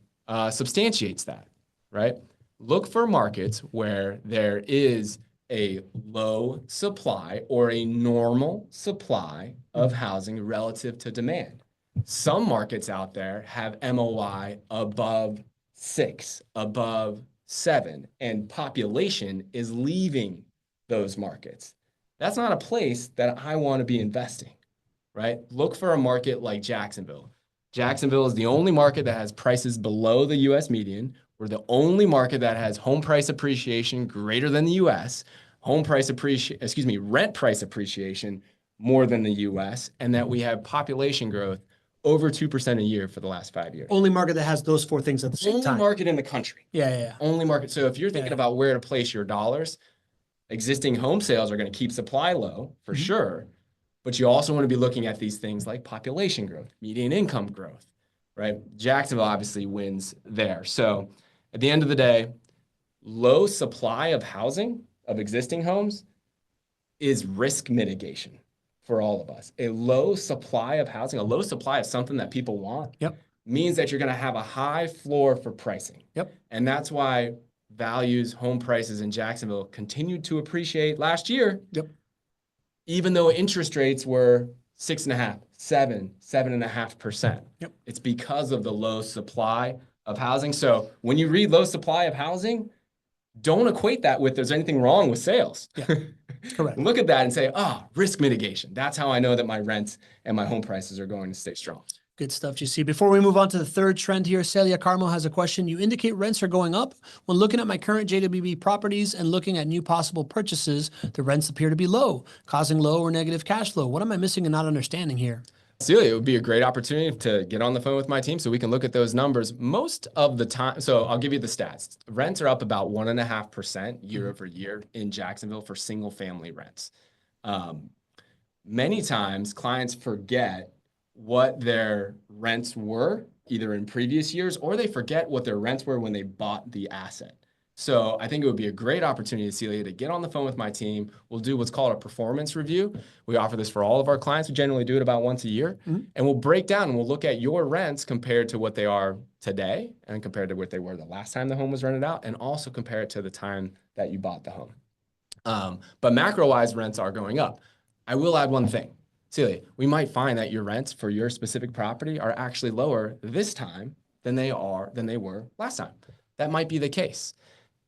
substantiates that, right? Look for markets where there is a low supply or a normal supply of housing relative to demand. Some markets out there have MOI above 6, above 7, and population is leaving those markets. That's not a place that I want to be investing, right? Look for a market like Jacksonville. Jacksonville is the only market that has prices below the US median. We're the only market that has home price appreciation greater than the US, rent price appreciation more than the US, and that we have population growth over 2% a year for the last 5 years. Only market that has those four things at the same time. Only market in the country. Yeah. Only market. So if you're thinking about where to place your dollars, existing home sales are going to keep supply low for sure. But you also want to be looking at these things like population growth, median income growth, right? Jacksonville obviously wins there. So at the end of the day, low supply of housing, of existing homes, is risk mitigation for all of us. A low supply of housing, a low supply of something that people want, means that you're going to have a high floor for pricing. And that's why home prices in Jacksonville continued to appreciate last year. Even though interest rates were 6.5%, 7.5%. It's because of the low supply of housing. So when you read low supply of housing, don't equate that with there's anything wrong with sales. Correct. Look at that and say, risk mitigation. That's how I know that my rents and my home prices are going to stay strong. Good stuff, GC. Before we move on to the third trend here, Celia Carmo has a question. You indicate rents are going up. When looking at my current JWB properties and looking at new possible purchases, the rents appear to be low, causing low or negative cash flow. What am I missing and not understanding here? Celia, it would be a great opportunity to get on the phone with my team so we can look at those numbers. Most of the time, so I'll give you the stats. Rents are up about 1.5% year over year in Jacksonville for single family rents. Many times clients forget what their rents were either in previous years, or they forget what their rents were when they bought the asset. So I think it would be a great opportunity, Celia, to get on the phone with my team. We'll do what's called a performance review. We offer this for all of our clients. We generally do it about once a year. And we'll break down and we'll look at your rents compared to what they are today and compared to what they were the last time the home was rented out, and also compare it to the time that you bought the home. But macro-wise, rents are going up. I will add one thing. Celia, we might find that your rents for your specific property are actually lower this time than they were last time. That might be the case.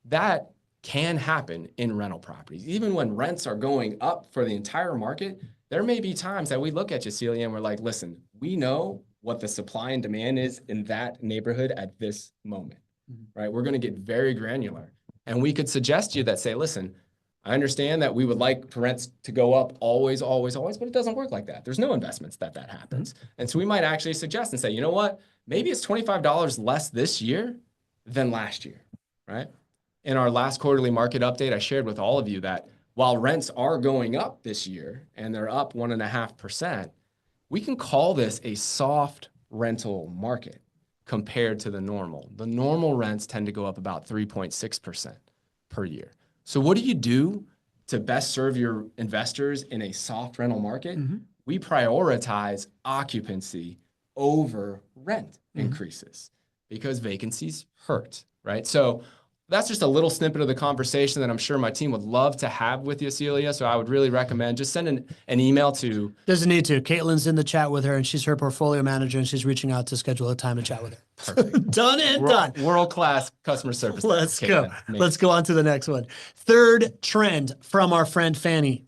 That can happen in rental properties. Even when rents are going up for the entire market, there may be times that we look at you, Celia, and we're like, listen, we know what the supply and demand is in that neighborhood at this moment, right? We're going to get very granular. And we could suggest to you that say, listen, I understand that we would like rents to go up always, but it doesn't work like that. There's no investments that happens. And so we might actually suggest and say, you know what? Maybe it's $25 less this year than last year, right? In our last quarterly market update, I shared with all of you that while rents are going up this year and they're up 1.5%, we can call this a soft rental market compared to the normal. The normal rents tend to go up about 3.6% per year. So what do you do to best serve your investors in a soft rental market? We prioritize occupancy over rent increases because vacancies hurt, right? So that's just a little snippet of the conversation that I'm sure my team would love to have with you, Celia. So I would really recommend just send an email to... Doesn't need to. Caitlin's in the chat with her, and she's her portfolio manager, and she's reaching out to schedule a time to chat with her. Perfect. Done and done. World-class customer service. Let's go. Let's go on to the next one. Third trend from our friend Fannie.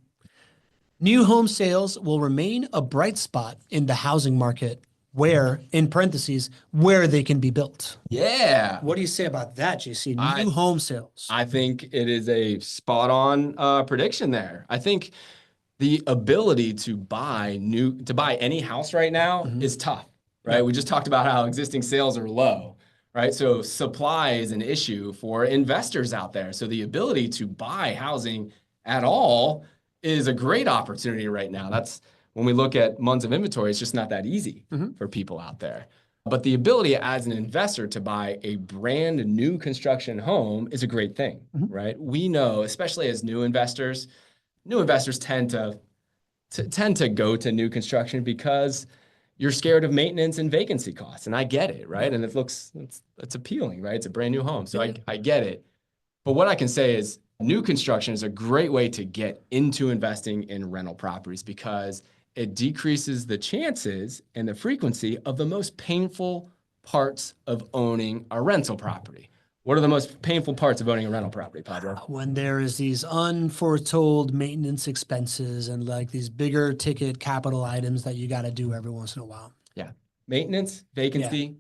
New home sales will remain a bright spot in the housing market where, in parentheses, where they can be built. Yeah. What do you say about that, JC? New home sales. I think it is a spot-on prediction there. I think the ability to buy any house right now is tough, right? We just talked about how existing sales are low, right? So supply is an issue for investors out there. So the ability to buy housing at all is a great opportunity right now. That's when we look at months of inventory, it's just not that easy for people out there. But the ability as an investor to buy a brand new construction home is a great thing, right? We know, especially as new investors tend to go to new construction because you're scared of maintenance and vacancy costs. And I get it, right? And it's appealing, right? It's a brand new home. So I get it. But what I can say is new construction is a great way to get into investing in rental properties because it decreases the chances and the frequency of the most painful parts of owning a rental property. What are the most painful parts of owning a rental property, Pablo? When there is these unforetold maintenance expenses and like these bigger ticket capital items that you got to do every once in a while. Yeah. Maintenance, vacancy,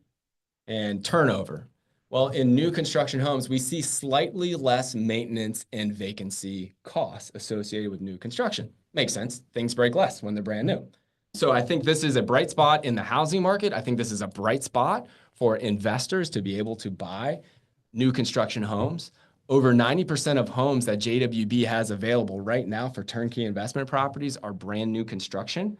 and turnover. Well, in new construction homes, we see slightly less maintenance and vacancy costs associated with new construction. Makes sense. Things break less when they're brand new. So I think this is a bright spot in the housing market. I think this is a bright spot for investors to be able to buy new construction homes. Over 90% of homes that JWB has available right now for turnkey investment properties are brand new construction.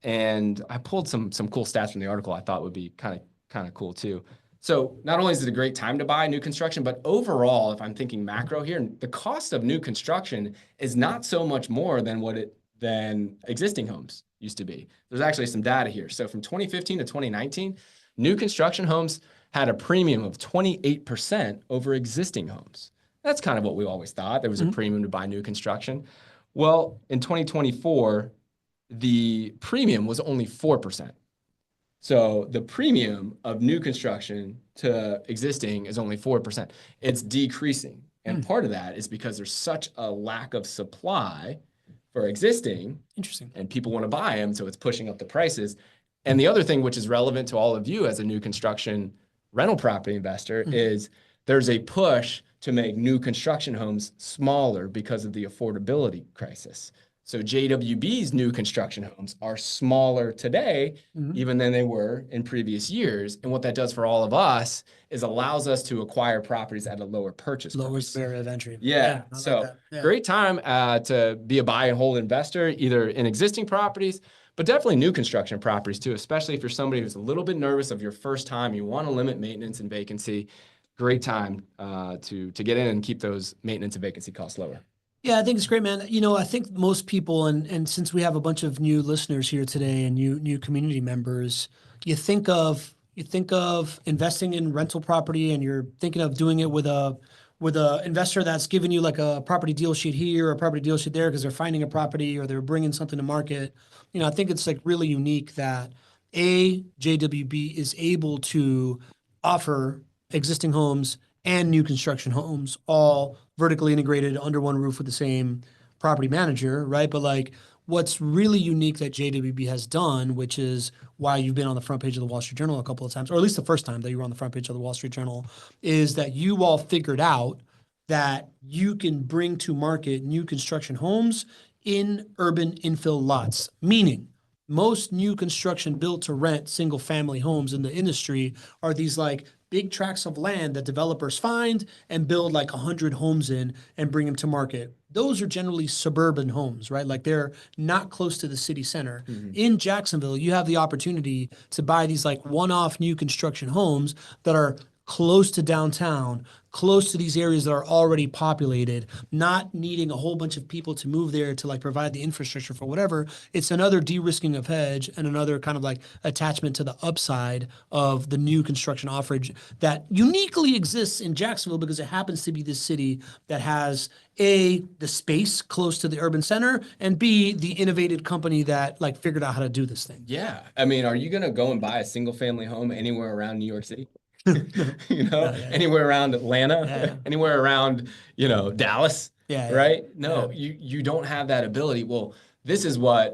And I pulled some cool stats from the article I thought would be kind of cool too. So not only is it a great time to buy new construction, but overall, if I'm thinking macro here, the cost of new construction is not so much more than existing homes used to be. There's actually some data here. So from 2015 to 2019, new construction homes had a premium of 28% over existing homes. That's kind of what we always thought. There was a premium to buy new construction. Well, in 2024, the premium was only 4%. So the premium of new construction to existing is only 4%. It's decreasing. And part of that is because there's such a lack of supply for existing. Interesting. And people want to buy them, so it's pushing up the prices. And the other thing which is relevant to all of you as a new construction rental property investor is there's a push to make new construction homes smaller because of the affordability crisis. So JWB's new construction homes are smaller today, even than they were in previous years. And what that does for all of us is allows us to acquire properties at a lower purchase price. Lower barrier of entry. Yeah. So great time to be a buy and hold investor, either in existing properties, but definitely new construction properties too, especially if you're somebody who's a little bit nervous of your first time, you want to limit maintenance and vacancy. Great time to get in and keep those maintenance and vacancy costs lower. Yeah, I think it's great, man. You know, I think most people, and since we have a bunch of new listeners here today and new community members, you think of investing in rental property, and you're thinking of doing it with a investor that's giving you like a property deal sheet here or a property deal sheet there because they're finding a property or they're bringing something to market. You know, I think it's like really unique that JWB is able to offer existing homes and new construction homes, all vertically integrated under one roof with the same property manager, right? But like what's really unique that JWB has done, which is why you've been on the front page of the Wall Street Journal a couple of times, or at least the first time that you were on the front page of the Wall Street Journal, is that you all figured out that you can bring to market new construction homes in urban infill lots, meaning most new construction built to rent single family homes in the industry are these like big tracts of land that developers find and build like 100 homes in and bring them to market. Those are generally suburban homes, right? Like they're not close to the city center. In Jacksonville, you have the opportunity to buy these like one-off new construction homes that are close to downtown, close to these areas that are already populated, not needing a whole bunch of people to move there to like provide the infrastructure for whatever. It's another de-risking of hedge and another kind of like attachment to the upside of the new construction offerage that uniquely exists in Jacksonville because it happens to be this city that has A, the space close to the urban center, and B, the innovative company that like figured out how to do this thing. Yeah. I mean, are you going to go and buy a single family home anywhere around New York City? Anywhere around Atlanta, anywhere around, Dallas, right? No, you don't have that ability. Well, this is why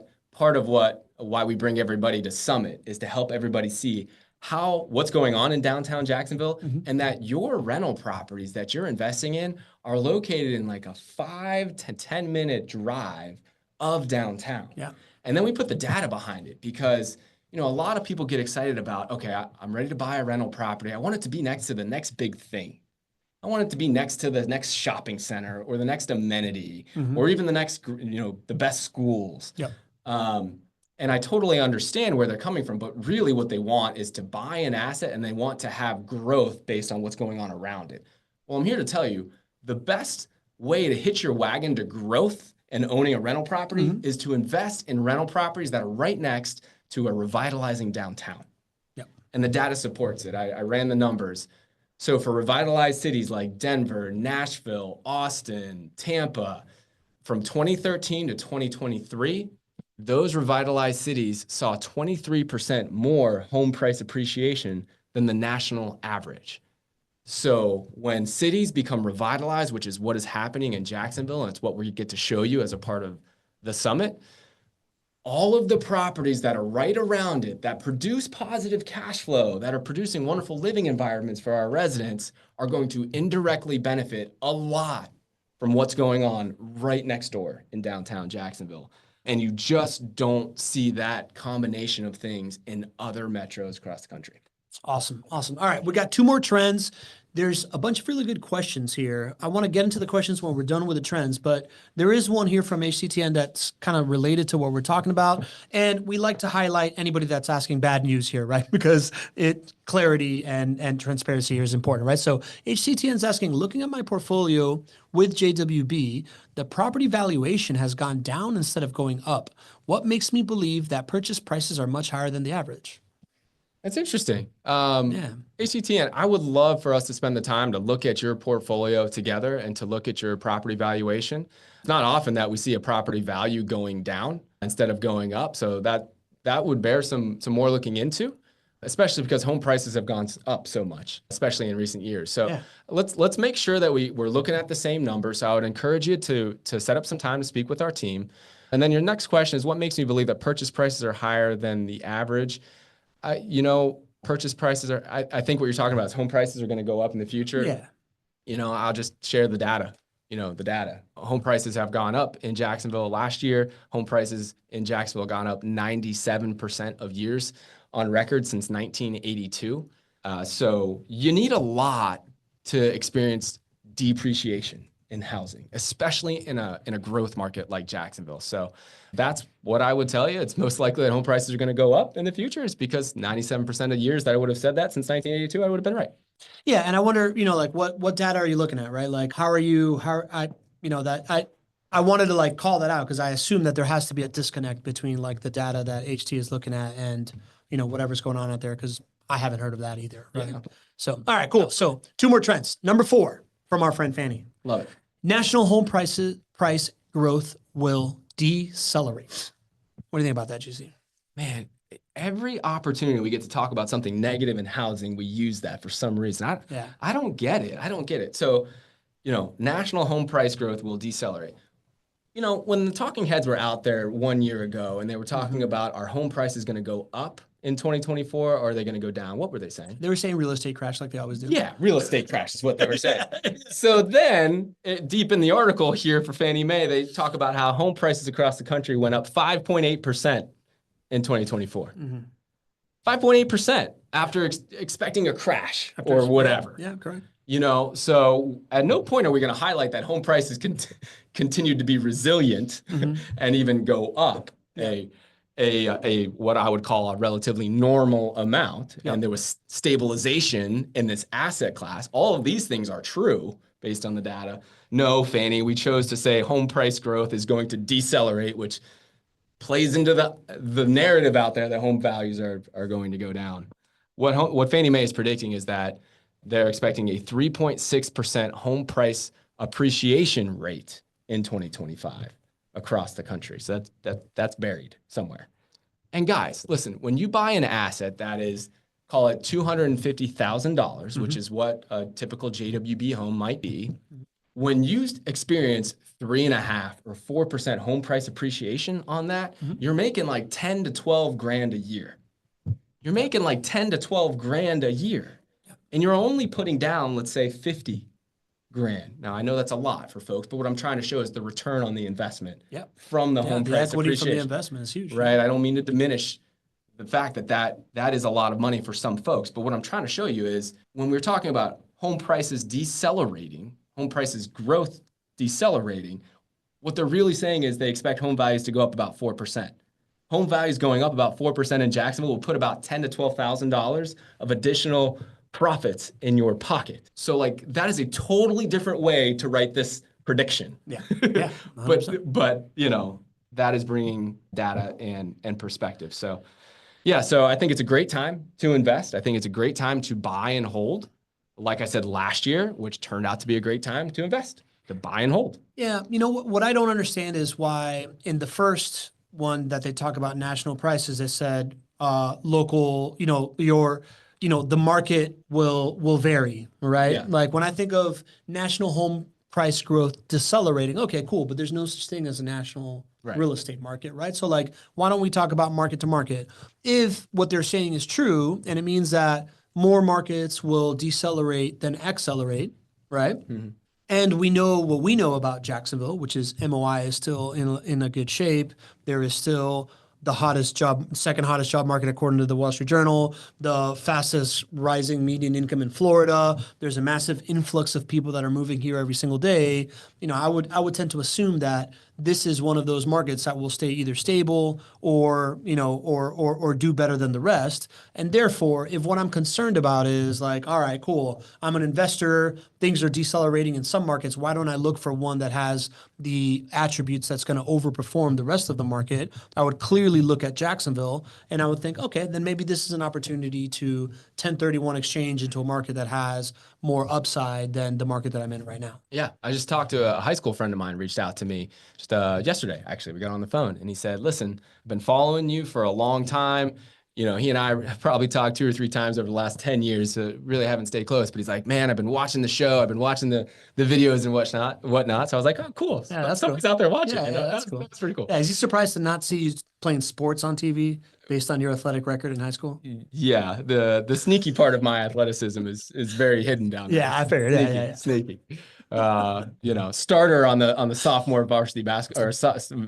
we bring everybody to Summit is to help everybody see what's going on in downtown Jacksonville and that your rental properties that you're investing in are located in like a 5 to 10 minute drive of downtown. Yeah. And then we put the data behind it because a lot of people get excited about, okay, I'm ready to buy a rental property. I want it to be next to the next big thing. I want it to be next to the next shopping center or the next amenity or even the next, the best schools. Yep. And I totally understand where they're coming from, but really what they want is to buy an asset and they want to have growth based on what's going on around it. Well, I'm here to tell you, the best way to hitch your wagon to growth and owning a rental property is to invest in rental properties that are right next to a revitalizing downtown. Yep. And the data supports it. I ran the numbers. So for revitalized cities like Denver, Nashville, Austin, Tampa, from 2013 to 2023, those revitalized cities saw 23% more home price appreciation than the national average. So when cities become revitalized, which is what is happening in Jacksonville, and it's what we get to show you as a part of the summit, all of the properties that are right around it that produce positive cash flow, that are producing wonderful living environments for our residents, are going to indirectly benefit a lot from what's going on right next door in downtown Jacksonville. And you just don't see that combination of things in other metros across the country. Awesome. Awesome. All right. We got two more trends. There's a bunch of really good questions here. I want to get into the questions when we're done with the trends, but there is one here from HCTN that's kind of related to what we're talking about. And we like to highlight anybody that's asking bad news here, right? Because clarity and transparency here is important, right? So HCTN is asking, looking at my portfolio with JWB, the property valuation has gone down instead of going up. What makes me believe that purchase prices are much higher than the average? That's interesting. HCTN, I would love for us to spend the time to look at your portfolio together and to look at your property valuation. It's not often that we see a property value going down instead of going up. So that would bear some more looking into, especially because home prices have gone up so much, especially in recent years. So let's make sure that we're looking at the same numbers. So I would encourage you to set up some time to speak with our team. And then your next question is, what makes me believe that purchase prices are higher than the average? Purchase prices are, I think what you're talking about is home prices are going to go up in the future. Yeah. I'll just share the data. Home prices have gone up in Jacksonville last year. Home prices in Jacksonville have gone up 97% of years on record since 1982. So you need a lot to experience depreciation in housing, especially in a growth market like Jacksonville. So that's what I would tell you. It's most likely that home prices are going to go up in the future. It's because 97% of years that I would have said that since 1982, I would have been right. Yeah. And I wonder, what data are you looking at, right? Like, I wanted to call that out because I assume that there has to be a disconnect between the data that HT is looking at and, whatever's going on out there, because I haven't heard of that either. Right. Yeah. So, all right, cool. So 2 more trends. Number 4 from our friend Fannie. Love it. National home price growth will decelerate. What do you think about that, GC? Man, every opportunity we get to talk about something negative in housing, we use that for some reason. I don't get it. So, national home price growth will decelerate. When the talking heads were out there 1 year ago and they were talking about our home price is going to go up in 2024, or are they going to go down? What were they saying? They were saying real estate crash like they always do. Yeah, real estate crash is what they were saying. So then, deep in the article here for Fannie Mae, they talk about how home prices across the country went up 5.8% in 2024. 5.8% after expecting a crash or whatever. Yeah, correct. So at no point are we going to highlight that home prices continue to be resilient and even go up a what I would call a relatively normal amount. And there was stabilization in this asset class. All of these things are true based on the data. No, Fannie, we chose to say home price growth is going to decelerate, which plays into the narrative out there that home values are going to go down. What Fannie Mae is predicting is that they're expecting a 3.6% home price appreciation rate in 2025 across the country. So that's buried somewhere. And guys, listen, when you buy an asset that is, call it $250,000, which is what a typical JWB home might be, when you experience 3.5 or 4% home price appreciation on that, you're making like 10 to 12 grand a year. You're making like 10 to 12 grand a year. And you're only putting down, let's say, 50 grand. Now, I know that's a lot for folks, but what I'm trying to show is the return on the investment from the home price equity appreciation. from the investment is huge. Right. I don't mean to diminish the fact that is a lot of money for some folks. But what I'm trying to show you is when we're talking about home prices decelerating, home prices growth decelerating, what they're really saying is they expect home values to go up about 4%. Home values going up about 4% in Jacksonville will put about $10,000 to $12,000 of additional profits in your pocket. So like that is a totally different way to write this prediction. Yeah, yeah. but you know, that is bringing data and perspective. So yeah, so I think it's a great time to invest. I think it's a great time to buy and hold. Like I said last year, which turned out to be a great time to invest, to buy and hold. Yeah, you know what I don't understand is why in the first one that they talk about national prices, they said local, the market will vary, right? Yeah. Like when I think of national home price growth decelerating, okay, cool, but there's no such thing as a national real estate market, right? So like, why don't we talk about market to market? If what they're saying is true, and it means that more markets will decelerate than accelerate, right? Mm-hmm. And we know what we know about Jacksonville, which is MOI is still in a good shape. There is still the second hottest job market according to the Wall Street Journal, the fastest rising median income in Florida. There's a massive influx of people that are moving here every single day. You know, I would tend to assume that this is one of those markets that will stay either stable or do better than the rest. And therefore, if what I'm concerned about is like, all right, cool, I'm an investor, things are decelerating in some markets, why don't I look for one that has the attributes that's going to overperform the rest of the market? I would clearly look at Jacksonville and I would think, okay, then maybe this is an opportunity to 1031 exchange into a market that has more upside than the market that I'm in right now. Yeah, I just talked to a high school friend of mine, reached out to me just yesterday, actually. We got on the phone and he said, listen, I've been following you for a long time. You know, he and I have probably talked 2 or 3 times over the last 10 years, so really haven't stayed close. But he's like, man, I've been watching the show. I've been watching the videos and whatnot. So I was like, oh, cool. Yeah, Somebody's out there watching. Yeah, that's cool. That's pretty cool. Yeah, is he surprised to not see you playing sports on TV based on your athletic record in high school? Yeah, the sneaky part of my athleticism is very hidden down there. Yeah, I figured. Sneaky. Starter on the sophomore varsity basketball or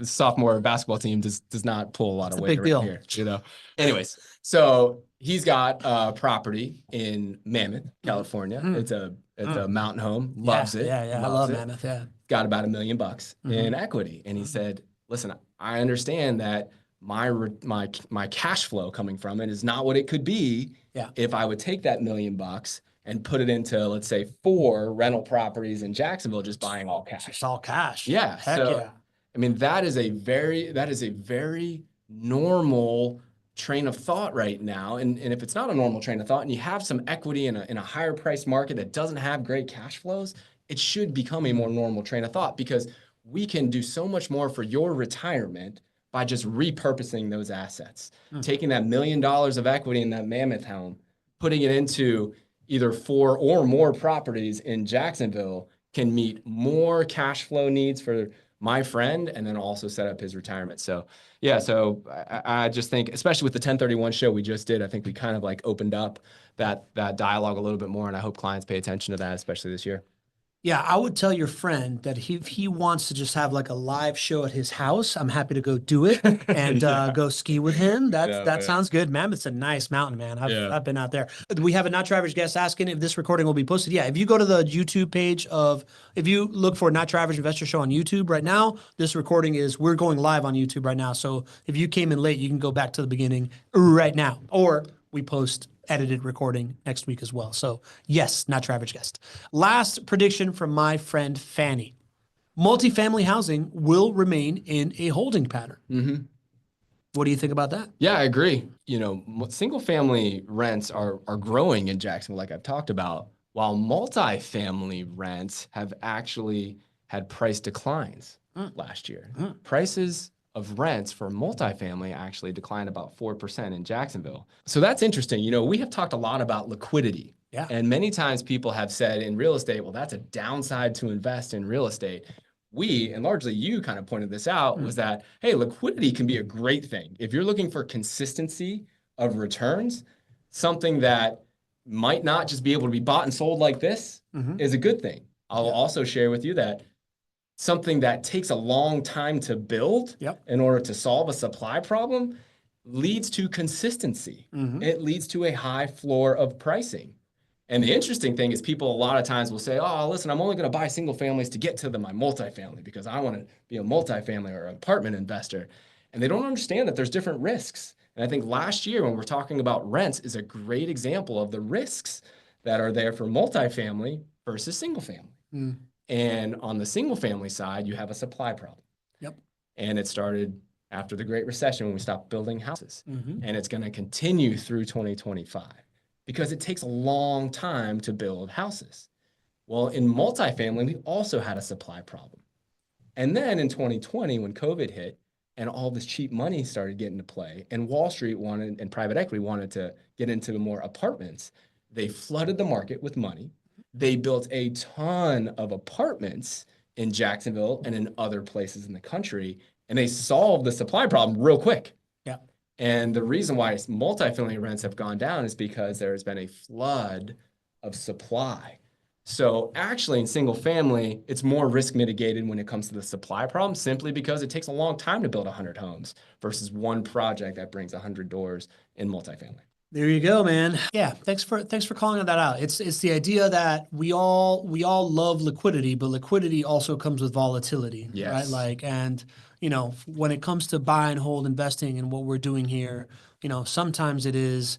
sophomore basketball team does not pull a lot of weight around here. You know. Anyways, so he's got a property in Mammoth, California. It's a mountain home. Loves it. Yeah. I love Mammoth. Yeah. Got about $1 million in equity, and he said, "Listen, I understand that my cash flow coming from it is not what it could be if I would take that $1 million and put it into, let's say, 4 rental properties in Jacksonville, just buying all cash." It's all cash. Yeah. Heck yeah. I mean, that is a very normal train of thought right now. And if it's not a normal train of thought and you have some equity in a higher price market that doesn't have great cash flows, it should become a more normal train of thought because we can do so much more for your retirement by just repurposing those assets, taking that $1 million of equity in that Mammoth home, putting it into either 4 or more properties in Jacksonville can meet more cash flow needs for my friend and then also set up his retirement. So yeah, so I just think, especially with the 1031 show we just did, I think we kind of like opened up that dialogue a little bit more, and I hope clients pay attention to that, especially this year. Yeah, I would tell your friend that if he wants to just have like a live show at his house, I'm happy to go do it and go ski with him. That sounds good. Mammoth's a nice mountain, man. I've been out there. We have a Not Your Average guest asking if this recording will be posted. Yeah, if you go to the YouTube page if you look for Not Your Average Investor Show on YouTube right now, this recording we're going live on YouTube right now. So if you came in late, you can go back to the beginning right now, or we post edited recording next week as well. So yes, Not Your Average guest. Last prediction from my friend Fannie. Multifamily housing will remain in a holding pattern. Mm-hmm. What do you think about that? Yeah, I agree. You know, single family rents are growing in Jacksonville, like I've talked about, while multifamily rents have actually had price declines last year. Prices of rents for multifamily actually declined about 4% in Jacksonville. So that's interesting. You know, we have talked a lot about liquidity. Yeah. And many times people have said in real estate, well, that's a downside to invest in real estate. We, and largely you kind of pointed this out, was that, hey, liquidity can be a great thing. If you're looking for consistency of returns, something that might not just be able to be bought and sold like this is a good thing. I'll also share with you that something that takes a long time to build in order to solve a supply problem, leads to consistency. It leads to a high floor of pricing. And the interesting thing is people a lot of times will say, oh, listen, I'm only going to buy single families to get to my multifamily because I want to be a multifamily or an apartment investor. And they don't understand that there's different risks. And I think last year when we're talking about rents is a great example of the risks that are there for multifamily versus single family. And on the single family side, you have a supply problem. And it started after the Great Recession when we stopped building houses. And it's going to continue through 2025 because it takes a long time to build houses. Well, in multifamily, we also had a supply problem. And then in 2020, when COVID hit and all this cheap money started getting to play and Wall Street wanted and private equity wanted to get into more apartments, they flooded the market with money. They built a ton of apartments in Jacksonville and in other places in the country, and they solved the supply problem real quick. And the reason why multifamily rents have gone down is because there has been a flood of supply. So actually in single family, it's more risk mitigated when it comes to the supply problem, simply because it takes a long time to build 100 homes versus one project that brings 100 doors in multifamily. There you go, man. Yeah, thanks for calling that out. It's the idea that we all love liquidity, but liquidity also comes with volatility, right? Like, and when it comes to buy and hold investing and what we're doing here, sometimes it's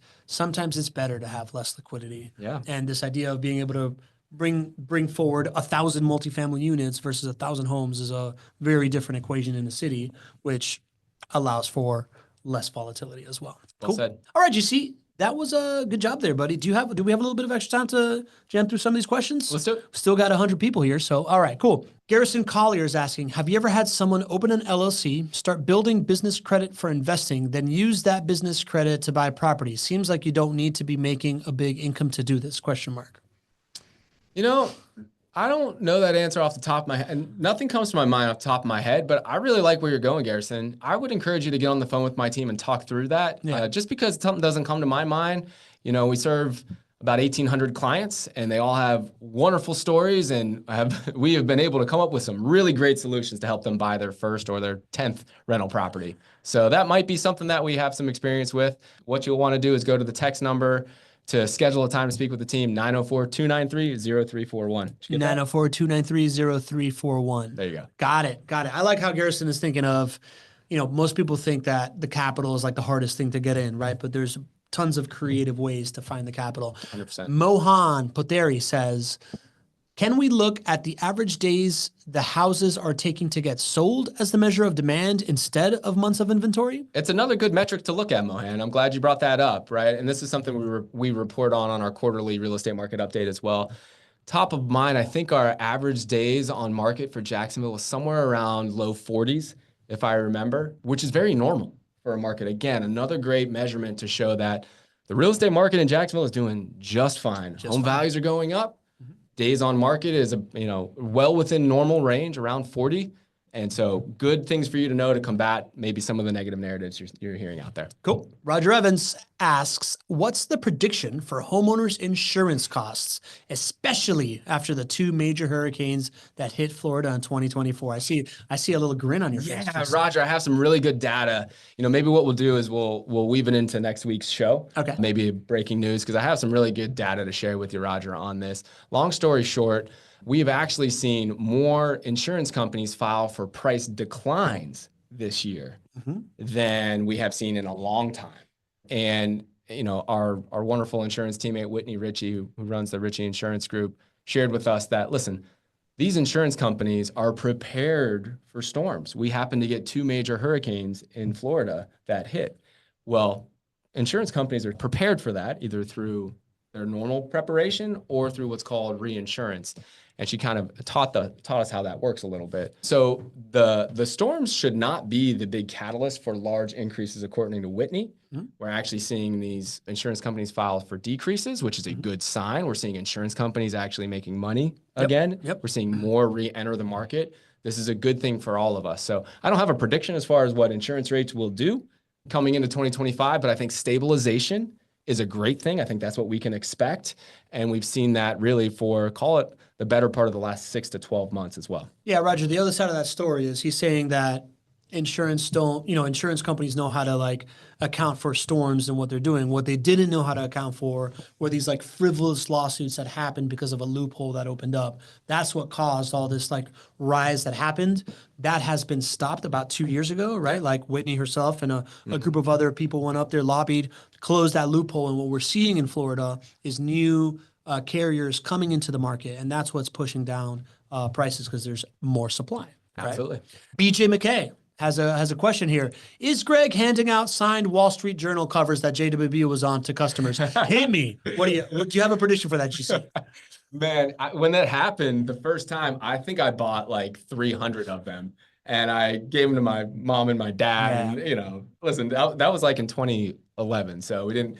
better to have less liquidity. And this idea of being able to bring forward 1,000 multifamily units versus 1,000 homes is a very different equation in the city, which allows for less volatility as well. Well said. All right, GC, that was a good job there, buddy. Do we have a little bit of extra time to jam through some of these questions? Let's do it. Still got 100 people here, so all right, cool. Garrison Collier is asking, have you ever had someone open an LLC, start building business credit for investing, then use that business credit to buy property? Seems like you don't need to be making a big income to do this, ? I don't know that answer off the top of my head, and nothing comes to my mind off the top of my head, but I really like where you're going, Garrison. I would encourage you to get on the phone with my team and talk through that. Just because something doesn't come to my mind, we serve about 1,800 clients and they all have wonderful stories, and we have been able to come up with some really great solutions to help them buy their first or their 10th rental property. So that might be something that we have some experience with. What you'll want to do is go to the text number to schedule a time to speak with the team, 904-293-0341. 904-293-0341. There you go. Got it. I like how Garrison is thinking of, most people think that the capital is like the hardest thing to get in, right? But there's tons of creative ways to find the capital. 100%. Mohan Poteri says, can we look at the average days the houses are taking to get sold as the measure of demand instead of months of inventory? It's another good metric to look at, Mohan. I'm glad you brought that up, right? And this is something we report on our quarterly real estate market update as well. Top of mind, I think our average days on market for Jacksonville was somewhere around low 40s, if I remember, which is very normal for a market. Again, another great measurement to show that the real estate market in Jacksonville is doing just fine. Home values are going up. Days on market is well within normal range, around 40. And so good things for you to know to combat maybe some of the negative narratives you're hearing out there. Cool. Roger Evans asks, what's the prediction for homeowners insurance costs, especially after the two major hurricanes that hit Florida in 2024? I see a little grin on your face. Yeah, Roger, I have some really good data. Maybe what we'll do is we'll weave it into next week's show. Okay. Maybe breaking news, because I have some really good data to share with you, Roger, on this. Long story short, we've actually seen more insurance companies file for price declines this year than we have seen in a long time. And, our wonderful insurance teammate, Whitney Ritchie, who runs the Ritchie Insurance Group, shared with us that, listen, these insurance companies are prepared for storms. We happen to get two major hurricanes in Florida that hit. Well, insurance companies are prepared for that, either through their normal preparation or through what's called reinsurance. And she kind of taught us how that works a little bit. So the storms should not be the big catalyst for large increases, according to Whitney. We're actually seeing these insurance companies file for decreases, which is a good sign. We're seeing insurance companies actually making money again. We're seeing more re-enter the market. This is a good thing for all of us. So I don't have a prediction as far as what insurance rates will do coming into 2025, but I think stabilization is a great thing. I think that's what we can expect. And we've seen that really for, call it, the better part of the last 6 to 12 months as well. Yeah, Roger, the other side of that story is he's saying that insurance companies know how to like account for storms and what they're doing. What they didn't know how to account for were these like frivolous lawsuits that happened because of a loophole that opened up. That's what caused all this like rise that happened. That has been stopped about 2 years ago, right? Like Whitney herself and a group of other people went up there, lobbied, closed that loophole. And what we're seeing in Florida is new carriers coming into the market, and that's what's pushing down prices because there's more supply. Right? Absolutely. BJ McKay has a question here. Is Gregg handing out signed Wall Street Journal covers that JWB was on to customers? Hit me. Do you have a prediction for that, GC? Man, when that happened the first time, I think I bought like 300 of them. And I gave them to my mom and my dad. Yeah. And, listen, that was like in 2011. So we didn't,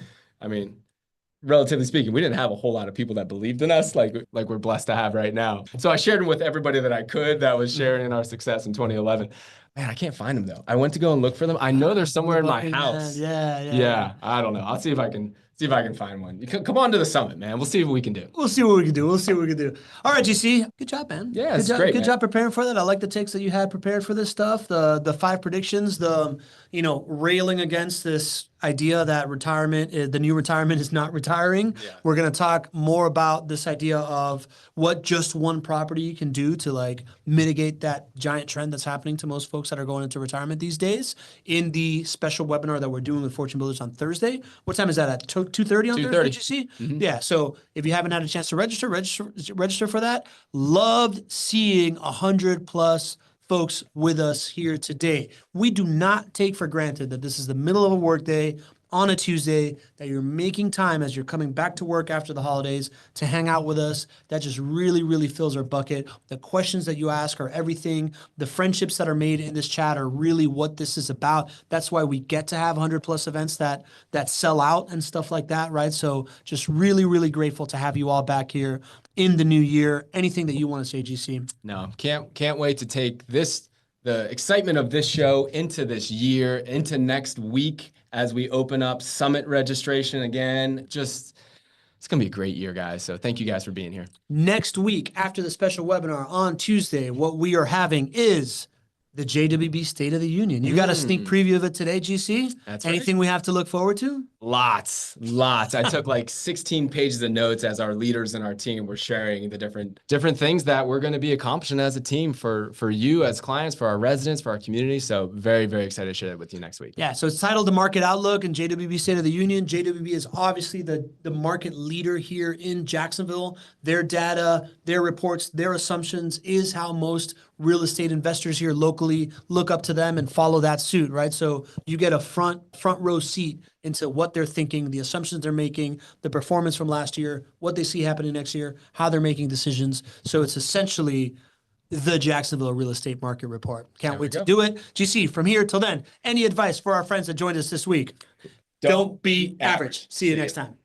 relatively speaking, we didn't have a whole lot of people that believed in us like we're blessed to have right now. So I shared them with everybody that I could that was sharing in our success in 2011. Man, I can't find them though. I went to go and look for them. I know they're somewhere in my house. Yeah. I don't know. I'll see if I can find one. You come on to the summit, man. We'll see what we can do. We'll see what we can do. All right, GC. Good job, man. Yeah, it's great. Good job preparing for that. I like the takes that you had prepared for this stuff. The 5 predictions, railing against this idea that the new retirement is not retiring. Yeah. We're going to talk more about this idea of what just one property can do to like mitigate that giant trend that's happening to most folks that are going into retirement these days in the special webinar that we're doing with Fortune Builders on Thursday. What time is that at? 2:30 on Thursday, GC? Mm-hmm. Yeah. So if you haven't had a chance to register for that. Loved seeing 100+ folks with us here today. We do not take for granted that this is the middle of a workday on a Tuesday, that you're making time as you're coming back to work after the holidays to hang out with us. That just really, really fills our bucket. The questions that you ask are everything. The friendships that are made in this chat are really what this is about. That's why we get to have 100+ events that sell out and stuff like that, right? So just really, really grateful to have you all back here in the new year. Anything that you want to say, GC? No, can't wait to take the excitement of this show into this year, into next week as we open up summit registration again. It's going to be a great year, guys. So thank you guys for being here. Next week, after the special webinar on Tuesday, what we are having is the JWB State of the Union. You got a sneak preview of it today, GC? That's right. Anything we have to look forward to? Lots. I took like 16 pages of notes as our leaders and our team were sharing the different things that we're going to be accomplishing as a team for you as clients, for our residents, for our community. So very, very excited to share that with you next week. Yeah, so it's titled The Market Outlook and JWB State of the Union. JWB is obviously the market leader here in Jacksonville. Their data, their reports, their assumptions is how most real estate investors here locally look up to them and follow that suit, right? So you get a front row seat into what they're thinking, the assumptions they're making, the performance from last year, what they see happening next year, how they're making decisions. So it's essentially the Jacksonville Real Estate Market Report. Can't wait to do it. GC, from here till then, any advice for our friends that joined us this week? Don't be average. See you next time.